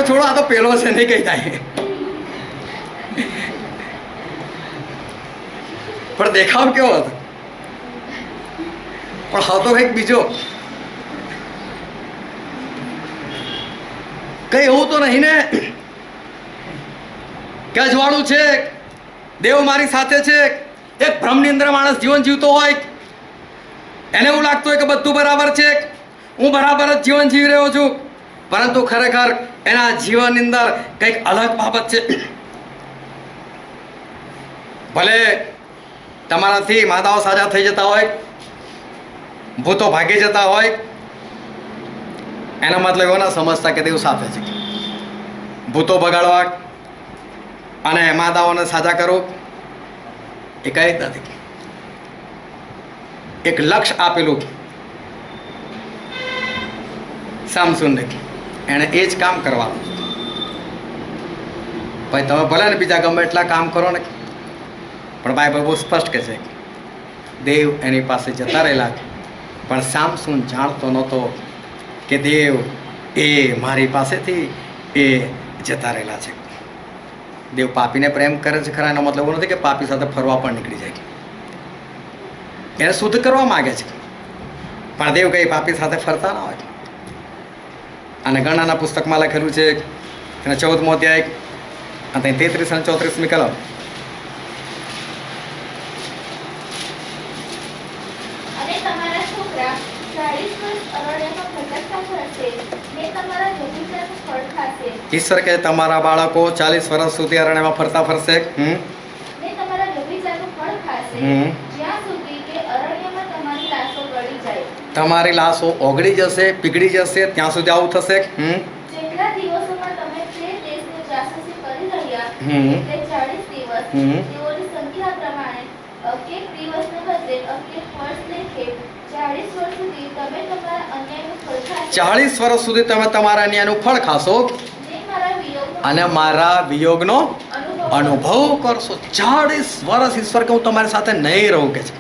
છોડો, આ તો પેલો છે, નહીં કઈ થાય. પણ દેખાવ કેવો હતો? પણ હતો કંઈક બીજો. કઈ એવું તો નહીં ને કે અજવાળું છે, દેવ મારી સાથે છે. એક ભ્રમની અંદર માણસ જીવન જીવતો હોય, એને એવું લાગતું હોય કે બધું બરાબર છે, હું બરાબર જ જીવન જીવી રહ્યો છું. પરંતુ ખરેખર એના જીવનની અંદર કંઈક અલગ બાબત છે. ભલે તમારાથી માદાઓ સાજા થઈ જતા હોય, ભૂતો ભાગી જતા હોય, એનો મતલબ એવો ના સમજતા કે દેવ સાથે છે. ભૂતો બગાડવા અને માદાઓને સાજા કરો એ કંઈ જ નથી. એક લક્ષ્ય આપેલું સામસુનને, એણે એ જ કામ કરવાનું. ભાઈ તમે ભલે ને બીજા ગમે એટલા કામ કરો ને, પણ બાઇબલ બહુ સ્પષ્ટ કહે છે દેવ એની પાસે જતા રહેલા. પણ સામસુન જાણતો નહોતો કે કે દેવ એ મારી પાસેથી એ જતા રહેલા છે. દેવ પાપીને પ્રેમ કરે છે ખરા, એનો મતલબ એવો નથી કે પાપી સાથે ફરવા પણ નીકળી જાય, એને શુદ્ધ કરવા માગે છે. પણ દેવ કંઈ પાપી સાથે ફરતા ના હોય. અને ગણનાના પુસ્તકમાં લખેલું છે એને 14મો અધ્યાય અને 33 અને 34મી કલમ. અને તમારા છોકરા 40 વર્ષ અરણ્યમાં ભટકતા ફરશે ને તમારા વ્યભિચારનું ફળ ખાશે. ઈશ્વર કે તમારા બાળકો 40 વર્ષ સુધી અરણ્યમાં ફરતા ફરશે, ને તમારા વ્યભિચારનું ફળ ખાશે જ્યાં સુધી કે અરણ્યમાં તમારી લાશો ગળી જાય. તમારી લાશો ઓગળી જશે, પીગળી જશે, ત્યાં સુધી આવું થશે. જેટલા દિવસોમાં તમે તે દેશની જાસૂસી કરી રહ્યા એટલે 40 દિવસ તેઓની સંખ્યા પ્રમાણે એક દિવસને બદલે 11 વર્ષ લેખે 40 વર્ષ સુધી તમે તમારા અન્યાયનું ફળ ખાશો. 40 વર્ષ સુધી તમે તમારા અન્યાયનું ફળ ખાશો ને મારા વિયોગનો અને મારા વિયોગનો અનુભવ અનુભવ કરશો. 40 વર્ષ ઈશ્વર કે હું તમારી સાથે નહીં રહું કે છે.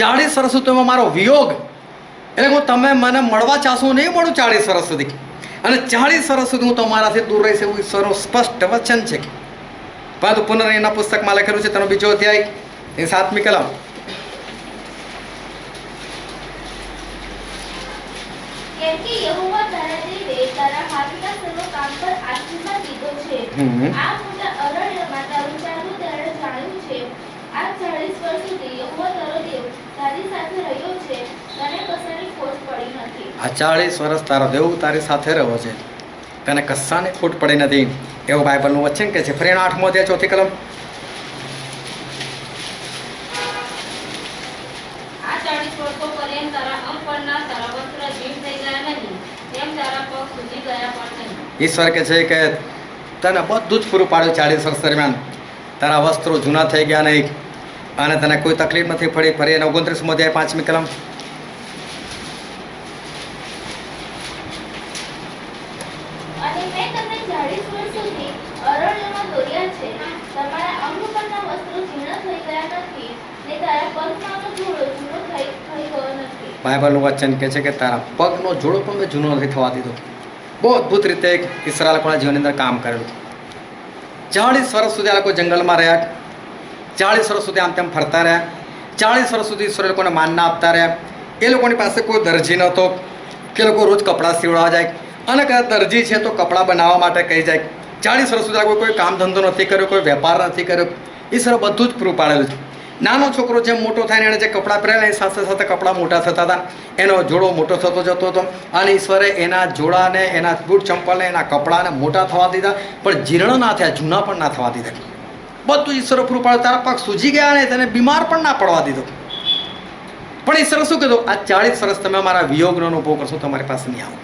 40 વર્ષ સુધી તમે મારો વિયોગ, એટલે હું તમે મને મળવા ચાહશો નહીં મળું 40 વર્ષ સુધી, અને 40 વર્ષ સુધી હું તમારાથી દૂર રહીશ એવું ઈશ્વરનું સ્પષ્ટ વચન છે. પરંતુ પુનર્નયનના પુસ્તકમાં લખેલું છે તેનો 2 અધ્યાય એ 7મી કલમ. કેમ કે યહોવા તારા દેવે તારા હાથના સર્વ કામ પર આશીર્વાદ દીધો છે. આ મોટા અરણ્યમાં તારું ચાલવું તેણે જાણ્યું છે. આ 40 વર્ષ સુધી યહોવા તારો દેવ તારી સાથે રહ્યો છે, તને કશાની ખોટ પડી નથી. આ 40 વર્ષ તારો દેવ તારી સાથે રહ્યો છે, તને કશાની ખોટ પડી નથી એવું બાઇબલનું વચન કે છે. ફરી 8મો અધ્યાય 4મી કલમ. આ 40 વર્ષો પર્યંત તારા અંગ પરના તારા વસ્ત્ર જીણ થઈ ગયા નહીં, તેમ તારા પગ સૂજી ગયા પણ નહીં. ઈશ્વર કે છે કે તને બધું જ પૂરું પાડ્યું 40 વર્ષ દરમિયાન. તારા વસ્ત્રો જૂના થઈ ગયા નહીં અને તને કોઈ તકલીફ નથી પડી. ફરી એના 29મો અધ્યાય 5મી કલમ. અને મેં તમને 40 વર્ષ સુધી અરણ્યમાં દોર્યા છે. તમારા અંગ પરના વસ્ત્રો જીર્ણ થઈ ગયા નથી ને તારા પગમાંનો જોડો જૂનો થઈ ગયો નથી. બાઇબલનું વચન કહે છે કે તારા પગનો જોડો પણ મેં જૂનો નથી થવા દીધો. બહુ અદ્ભુત રીતે ઈશ્વર આ લોકોના જીવનની અંદર કામ કરેલું. 40 વર્ષ સુધી આ લોકો જંગલમાં રહ્યા, 40 વર્ષ સુધી આમ તેમ ફરતા રહ્યા, 40 વર્ષ સુધી ઈશ્વર લોકોને માનના આપતા રહ્યા. એ લોકોની પાસે કોઈ દરજી નહોતો કે લોકો રોજ કપડાં સીવડાવવા જાય, અને કદાચ દરજી છે તો કપડાં બનાવવા માટે કહી જાય. 40 વર્ષ સુધી આ લોકો કોઈ કામ ધંધો નથી કર્યો, કોઈ વેપાર નથી કર્યો. ઈશ્વરે બધું જ પૂરું પાડેલું છે. નાનો છોકરો જેમ મોટો થાય ને એણે જે કપડાં પહેરેલા એ સાથે સાથે કપડાં મોટા થતા હતા, એનો જોડો મોટો થતો જતો હતો. અને ઈશ્વરે એના જોડાને, એના બૂટ ચંપલને, એના કપડાને મોટા થવા દીધા, પણ જીર્ણ ના થયા, જૂના પણ ના થવા દીધા. બધું ઈશ્વરે પૂરું પાડે. તારા પગ સૂજી ગયા ને તેને બીમાર પણ ના પડવા દીધો. પણ ઈશ્વરે શું કીધું? આ 40 વર્ષ તમે મારા વિયોગનો અનુભવ કરશો, તમારી પાસે નહીં આવો.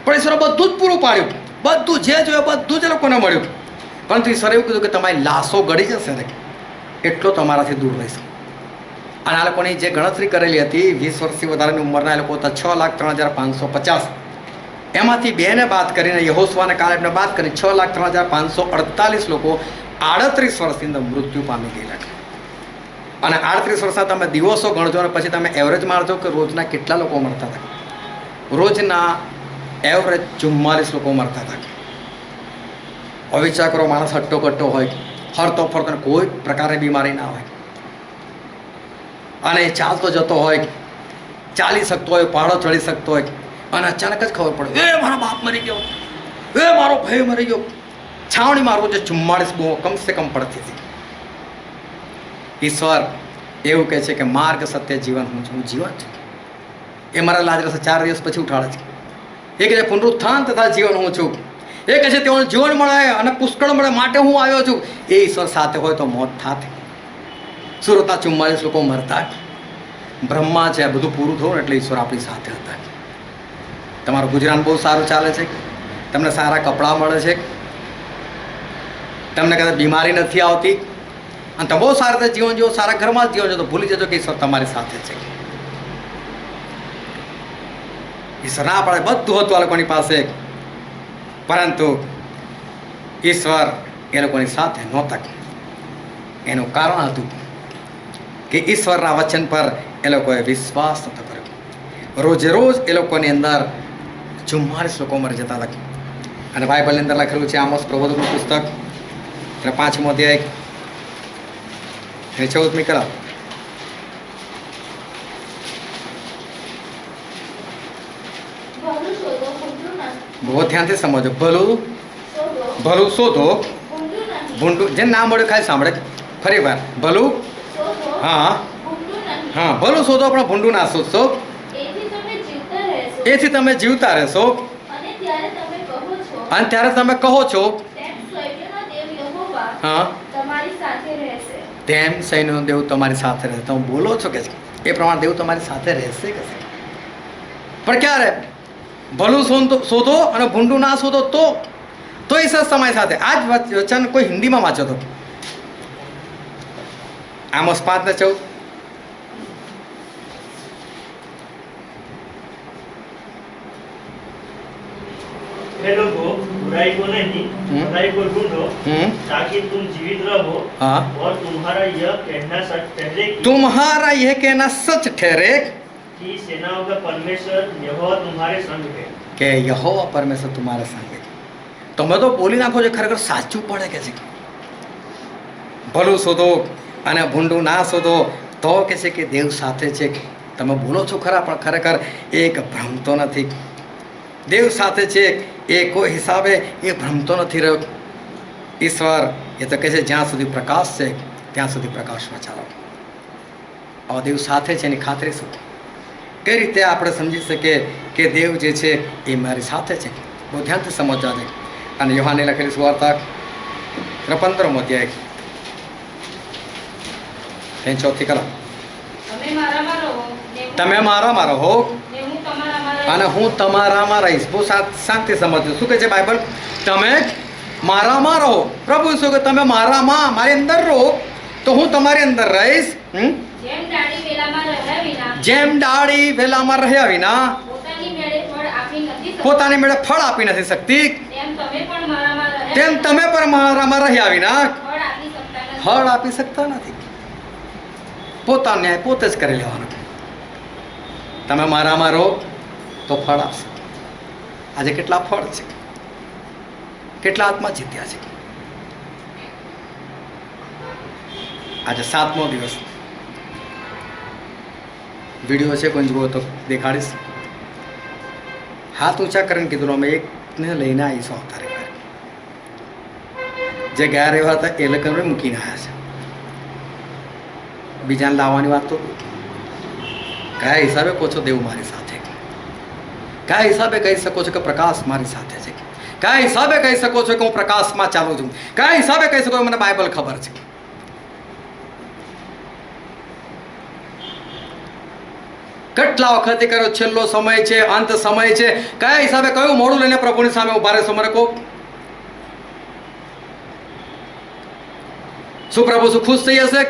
પણ ઈશ્વરે બધું જ પૂરું પાડ્યું, બધું જે જોયું બધું જ લોકોને મળ્યું. પરંતુ ઈશ્વરે એવું કીધું કે તમારી લાશો ગળી જશે ને એટલો તમારાથી દૂર રહેશે. અને આ લોકોની જે ગણતરી કરેલી હતી 20 વર્ષથી વધારેની ઉંમરના એ લોકો હતા 6,03,550. એમાંથી 2ને બાદ કરીને, યહોશુઆ અને કાલેબને બાદ કરી 6,03,548 લોકો 38 વર્ષની અંદર મૃત્યુ પામી ગયેલા છે. અને 38 વર્ષના તમે દિવસો ગણજો અને પછી તમે એવરેજ મારજો કે રોજના કેટલા લોકો મરતા હતા. રોજના એવરેજ 44 લોકો મરતા હતા. હવે વિચાર કરો, માણસ હટ્ટો કટ્ટો હોય, ફરતો ફરતો, કોઈ પ્રકારની બીમારી ના હોય, અને ચાલતો જતો હોય, ચાલી શકતો હોય, પહાડો ચડી શકતો હોય, અને અચાનક જ ખબર પડે એ મારો બાપ મરી ગયો, એ મારો ભાઈ મરી ગયો. છાવણીમાં રોજ 44 બહુ કમસે કમ પડતી હતી. ઈશ્વર એવું કહે છે કે માર્ગ, સત્ય, જીવન હું છું, હું જીવન છું. એ મારા લાજરસને 4 દિવસ પછી ઉઠાડે છે. એ કહે છે પુનરુત્થાન તથા જીવન હું છું. એ કહે છે તેઓને જીવન મળે અને પુષ્કળ મળે માટે હું આવ્યો છું. એ ઈશ્વર સાથે હોય તો મોત થાત. સુરતના 44 લોકો મરતા. બ્રહ્મા છે, આ બધું પૂરું થયું એટલે ઈશ્વર આપણી સાથે હતા. તમારું ગુજરાન બહુ સારું ચાલે છે, તમને સારા કપડાં મળે છે, તમને કદાચ બીમારી નથી આવતી, અને તમે બહુ સારી રીતે જીવન જીવો, સારા ઘરમાં જ જીવન છો, તો ભૂલી જજો કે ઈશ્વર તમારી સાથે છે. ઈશ્વર ના પાડે બધું હતું આ લોકોની પાસે, પરંતુ ઈશ્વર એ લોકોની સાથે નહોતા. એનું કારણ હતું કે ઈશ્વરના વચન પર એ લોકોએ વિશ્વાસ નહોતો કર્યો. રોજે રોજ એ લોકોની અંદર લોકો મરી જતા હતા. અને બાઇબલની અંદર લખેલું છે આમોસ પ્રવચનનું પુસ્તક અને 5મો અધ્યાય અને 14મી કલમ. ભલું શોધો, ભૂંડું નહીં. બહુ ધ્યાનથી સમજો. ભલું શોધો, શોધો, ભૂંડું નહીં. ભૂંડું જે ના મળે ખાલી સાંભળે ફરી વાર. ભલું શોધો, હા ભૂંડું નહીં. હા ભલું શોધો પણ ભૂંડું ના શોધશો. એથી તમે જીવતા રહેશો. એથી તમે જીવતા રહેશો. અને ત્યારે તમે કહો છો, અને ત્યારે તમે કહો છો તેમ સૈન્યનો દેવ યહોવા હા તમારી સાથે રહેશે. તેમ સૈન્યનો દેવ તમારી સાથે રહેશે. તમે બોલો છો કે છે એ પ્રમાણે દેવ તમારી સાથે રહેશે કે છે. પણ ક્યારે? ભલું શોધો અને ભૂંડું ના શોધો તો એ સર તમારી સાથે. આ જ વચન કોઈ હિન્દીમાં વાંચો તો આમોસ 5:14. हे लोगों, बुराई को नहीं बुराई को ढूंढो ताकि तुम जीवित रहो हाँ और तुम्हारा यह कहना सच ठहरे तुम्हारा यह कहना सच ठहरे कि सेनाओं का परमेश्वर यहोवा तुम्हारे संग है. કે યહોવા પરમેશ્વર તમારા સંગે. તમે તો બોલી નાખો છો ખરેખર સાચું પડે કે છે. ભલું શોધો અને ભૂંડું ના શોધો તો કે છે કે દેવ સાથે છે. તમે બોલો છો ખરા પણ ખરેખર એક ભ્રમતો નથી. દેવ સાથે છે એ કોઈ હિસાબે એ ભ્રમતો નથી રહ્યો. ઈશ્વર એ તો કહે છે જ્યાં સુધી પ્રકાશ છે ત્યાં સુધી પ્રકાશમાં ચાલો. આ દેવ સાથે છે એની ખાતરી શું? કઈ રીતે આપણે સમજી શકીએ કે દેવ જે છે એ મારી સાથે છે? બહુ ધ્યાનથી સમજવા છે. અને યોહાને લખેલી સુવાર્તા 15મો અધ્યાય એની 4th કલમ. તમે મારામાં રહો ને તમે મારામાં રહો ને હું તમારામાં રહીશ. અને હું તમારામાં રહીશ. બહુ શાંતિ સમજજો. શું કહે છે બાઇબલ? તમે મારામાં રહો. પ્રભુ શું કે તમે મારામાં મારી અંદર રહો તો હું તમારી અંદર રહીશ. જેમ ડાળી વેલામાં રહ્યા વિના જેમ ડાળી વેલામાં રહ્યા વિના પોતાની મેળે ફળ આપી નથી શકતી, પોતાની મેળે ફળ આપી નથી શકતી તેમ તમે પણ મારામાં રહ્યા તેમ તમે પણ મારામાં રહ્યા વિના ફળ આપી શકતા નથી. ફળ આપી શકતા નથી. પોતાનો ન્યાય પોતે જ કરી લેવાનો. તમે મારામાં રહો તો ફળ આપશે. આજે કેટલા ફળ છે? કેટલા આત્મા જીત્યા છે? આજે 7મો દિવસ. વિડીયો છે કોઈ જુઓ તો દેખાડીશ. હાથ ઊંચા કરીને કીધું અમે એકને લઈને આવીશું આવતા રવિવારે. જે ગયા રહેવા હતા એ લોકોને મૂકીને આવ્યા છે. બીજાને લાવવાની વાત તો કયા હિસાબે કહો છો દેવ મારી સાથે? કયા હિસાબે કહી શકો છો કે પ્રકાશ મારી સાથે છે? કયા હિસાબે કહી શકો છો કે હું પ્રકાશમાં ચાલું છું? કયા હિસાબે કહી શકો મને બાઇબલ ખબર છે? કેટલા વખતે કર્યો? છેલ્લો સમય છે, અંત સમય છે. કયા હિસાબે કયું મોડું લઈને પ્રભુની સામે ઉભા રહેશો મને કહો? શું પ્રભુ શું ખુશ થઈ હશે?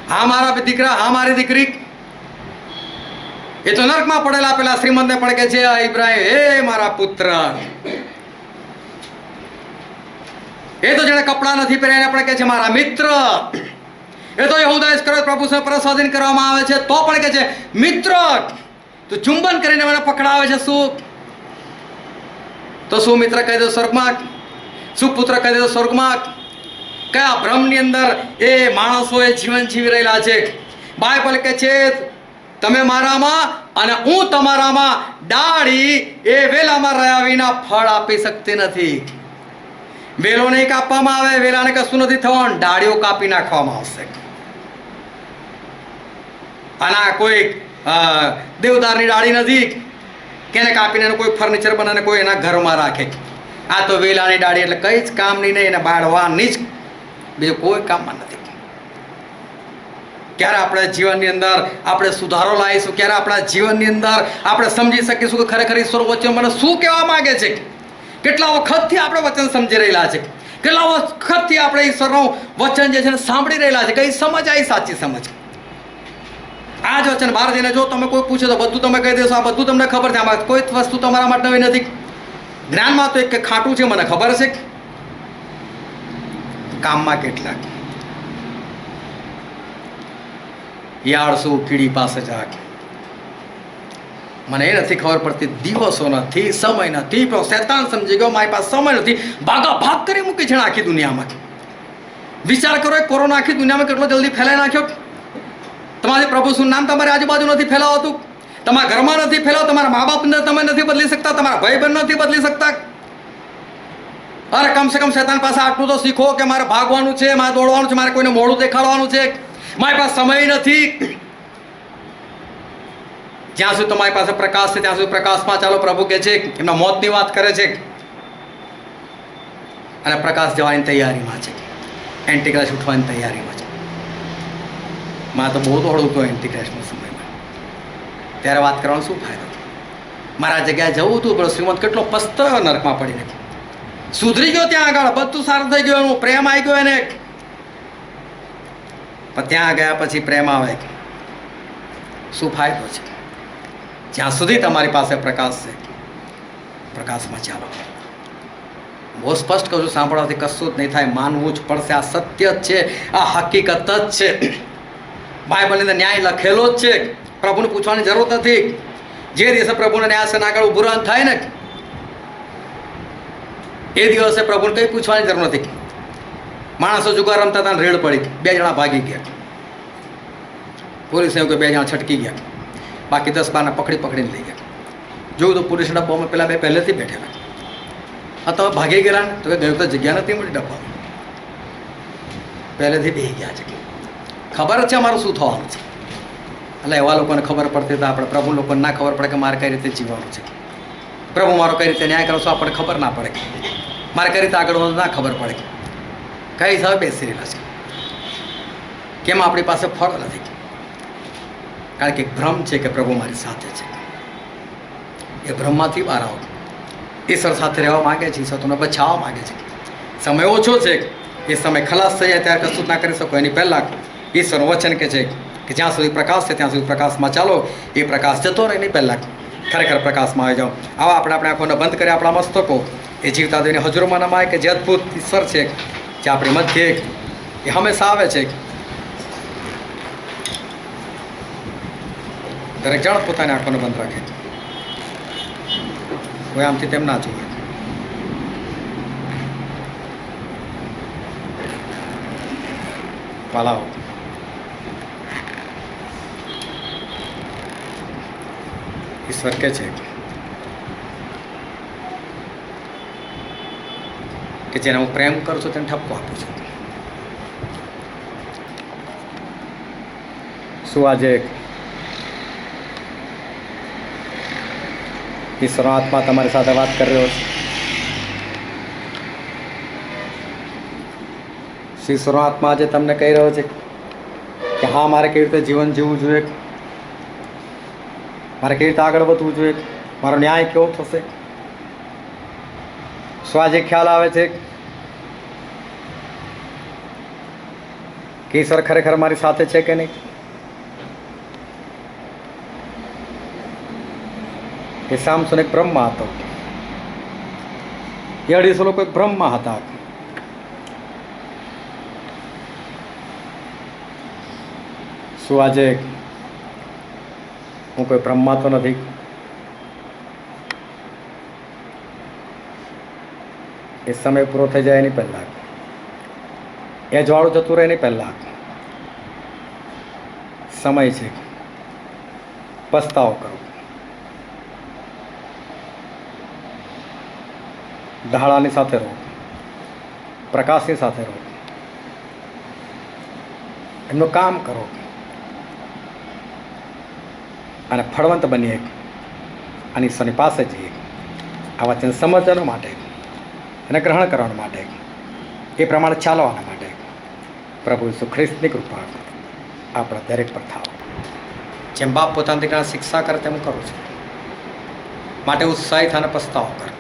હા મારા દીકરા, હા મારી દીકરી. એ તો નરકમાં પડેલા પેલા શ્રીમંતને પણ કે છે ઇબ્રાહિમ હે મારા પુત્ર. એ તો જેને કપડા નથી પહેર્યા એને પણ કે છે મારા મિત્ર. એ તો યહૂદા ઇસ્કરિયોત પ્રભુ સામે પ્રસાદીન કરવામાં આવે છે તો પણ કે છે મિત્ર. તો ચુંબન કરીને મને પકડાવે છે. શું તો શું મિત્ર કહી દો સ્વર્ગમાં? શું પુત્ર કહી દો સ્વર્ગમાં? કયા ભ્રમની અંદર એ માણસો એ જીવન જીવી રહેલા છે? બાઇબલ કે છે તમે મારામાં અને હું તમારામાં. ડાળી એ વેલામાં રહ્યા વિના ફળ આપી શકતી નથી. વેલો નહીં કાપવામાં આવે, વેલાને કશું નથી થવાનું, ડાળીઓ કાપી નાખવામાં આવશે. અને આ કોઈ દેવદારની ડાળી નથી કે એને કાપીને એનું કોઈ ફર્નિચર બનાવીને કોઈ એના ઘરમાં રાખે. આ તો વેલાની ડાળી એટલે કંઈ જ કામની નહીં, એને બાળવાની જ, બીજું કોઈ કામમાં નથી. ક્યારે આપણે જીવનની અંદર આપણે સુધારો લાવીશું? ક્યારે આપણા જીવનની અંદર આપણે સમજી શકીશું કે ખરેખર ઈશ્વર વચન મને શું કહેવા માંગે છે? કેટલા વખતથી આપણે વચન સમજી રહેલા છે? કેટલા વખતથી આપણે ઈશ્વરનું વચન જે છે ને સાંભળી રહેલા છે? કઈ સમજ આવી સાચી સમજ? આ જ વચન બહાર જઈને જો તમે કોઈ પૂછે તો બધું તમે કહી દેશો. આ બધું તમને ખબર છે. આમાં કોઈ વસ્તુ તમારા માટે નવી નથી. જ્ઞાનમાં તો એક ખાટું છે મને ખબર છે. કામમાં કેટલાક યાળસું કીડી પાસે જા મને એ નથી ખબર પડતી, દિવસો નથી, સમય નથી, પણ શેતાન સમજી ગયો મારી પાસે સમય નથી, ભાગા ભાગ કરી મૂકી છે આખી દુનિયામાં. વિચાર કરો, એ કોરોના આખી દુનિયામાં કેટલો જલ્દી ફેલાઈ નાખ્યો. તમારી પ્રભુ શું નામ તમારી આજુબાજુ નથી ફેલાવતું, તમારા ઘરમાં નથી ફેલાવ, તમારા મા બાપને તમે નથી બદલી શકતા, તમારા ભાઈ બહેન નથી બદલી શકતા. અરે કમસે કમ શેતાન પાસે આટલું તો શીખો કે મારે ભાગવાનું છે, મારે દોડવાનું છે, મારે કોઈને મોડું દેખાડવાનું છે, મારી પાસે સમય નથી. જ્યાં સુધી તમારી પાસે પ્રકાશ છે ત્યાં સુધી પ્રકાશમાં ચાલો, પ્રભુ કહે છે. એમના મોતની વાત કરે છે અને પ્રકાશ જવાની તૈયારીમાં છે, એન્ટીક્રાઇસ્ટ ઉઠવાની તૈયારીમાં છે. માં તો બહુ દોડવું હતું એન્ટીક્રાઇસ્ટના સમયમાં, ત્યારે વાત કરવાનો શું ફાયદો? મારા જગ્યાએ જવું હતું, પણ શ્રીમંત કેટલો પસ્તાયો નરકમાં પડીને. સુધરી ગયો ત્યાં આગળ, બધું સારું થઈ ગયું, એનું પ્રેમ આવી ગયો એને. પણ ત્યાં ગયા પછી પ્રેમ આવે, શું ફાયદો છે? જ્યાં સુધી તમારી પાસે પ્રકાશ છે, પ્રકાશમાં ચાલો. બહુ સ્પષ્ટ કહું છું, સાંભળવાથી કશું જ નહીં થાય, માનવું જ પડશે. આ સત્ય જ છે, આ હકીકત જ છે. બાઇબલની અંદર ન્યાય લખેલો જ છે, પ્રભુને પૂછવાની જરૂર નથી. જે દિવસે પ્રભુને ન્યાય આગળ ઉભું થાય ને, એ દિવસે પ્રભુને કંઈ પૂછવાની જરૂર નથી. માણસો જુગાર રમતા હતા, રેડ પડી, 2 જણા ભાગી ગયા. પોલીસ એવું કે 2 જણા છટકી ગયા, બાકી 10-12 પકડીને લઈ ગયા. જોયું તો પોલીસ ડબ્બામાં પેલા 2 પહેલેથી બેઠેલા. હા, તમે ભાગી ગયેલા ને? તો કે ગયું તો જગ્યા નથી મળી ડબ્બામાં, પહેલેથી બેસી ગયા છે. ખબર જ છે અમારું શું થવાનું છે. એટલે એવા લોકોને ખબર પડતી તો આપણે પ્રભુ લોકોને ના ખબર પડે કે મારે કઈ રીતે જીવવાનું છે, પ્રભુ મારો કઈ રીતે ન્યાય કરો છો આપણને ખબર ના પડે, મારે કઈ રીતે આગળ વધવું ના ખબર પડે, કઈ હિસાબે બેસી રહેલા છે, કેમ આપણી પાસે ફળ નથી? કારણ કે ભ્રમ છે કે પ્રભુ મારી સાથે છે. એ ભ્રમમાંથી બહાર આવો. ઈશ્વર સાથે રહેવા માગે છે, ઈશ્વર તમને બચાવવા માગે છે. સમય ઓછો છે, એ સમય ખલાસ થઈ જાય ત્યારે કશું જ ના કરી શકો. એની પહેલાં ઈશ્વરનું વચન કે છે કે જ્યાં સુધી પ્રકાશ છે ત્યાં સુધી પ્રકાશમાં ચાલો. એ પ્રકાશ જતો રહે એની પહેલાં ખરેખર પ્રકાશમાં આવી જાઓ. આવા આપણે આંખોને બંધ કરી આપણા મસ્તકો એ જીવતા દેવની હજુરમાં નમાય કે જે અદ્ભુત ઈશ્વર છે, જે આપણી મધ્ય એ હંમેશા આવે છે. દરેક જણ પોતાની આંખોને બંધ રાખે, કોઈ આમથી તેમ ના જોઈએ. પાલાઓ ઈશ્વર કે છે કે જેને હું પ્રેમ કરું છું તેને ઠપકો આપું છું. શું આજે ઈશ્વરનો આત્મા તમારી સાથે વાત કરી રહ્યો છે? ઈશ્વરનો આત્મા આજે તમને કહી રહ્યો છે કે હા, મારે કેવી રીતે જીવન જીવવું જોઈએ, મારે કેવી રીતે આગળ વધવું જોઈએ, મારો ન્યાય કેવો થશે? શું આજે ખ્યાલ આવે છે કે ઈશ્વર ખરેખર મારી સાથે છે કે નહીં? એ સામસોન એક બ્રહ્મા હતો, એ 250 લોકો એક બ્રહ્મા હતા. શું આજે હું કોઈ બ્રહ્મા તો નથી? એ સમય પૂરો થઈ જાય એની પહેલાં, એ જ્વાળું જતું રહે એની પહેલાં સમય છે. પસ્તાવો કરો, ઢાળાની સાથે રહો, પ્રકાશની સાથે રહો, એમનું કામ કરો અને ફળવંત બનીએ અને ઈશ્વરની પાસે જઈએ. આ વચન સમજવા માટે અને ગ્રહણ કરવા માટે, એ પ્રમાણે ચાલવાના માટે પ્રભુ ઈસુ ખ્રિસ્તની કૃપા આપણા દરેક પર થાવ. જેમ બાપ પોતાના દીકરાને શિક્ષા કરે તેમ કરું છું, માટે ઉત્સાહિત અને પસ્તાવો કર.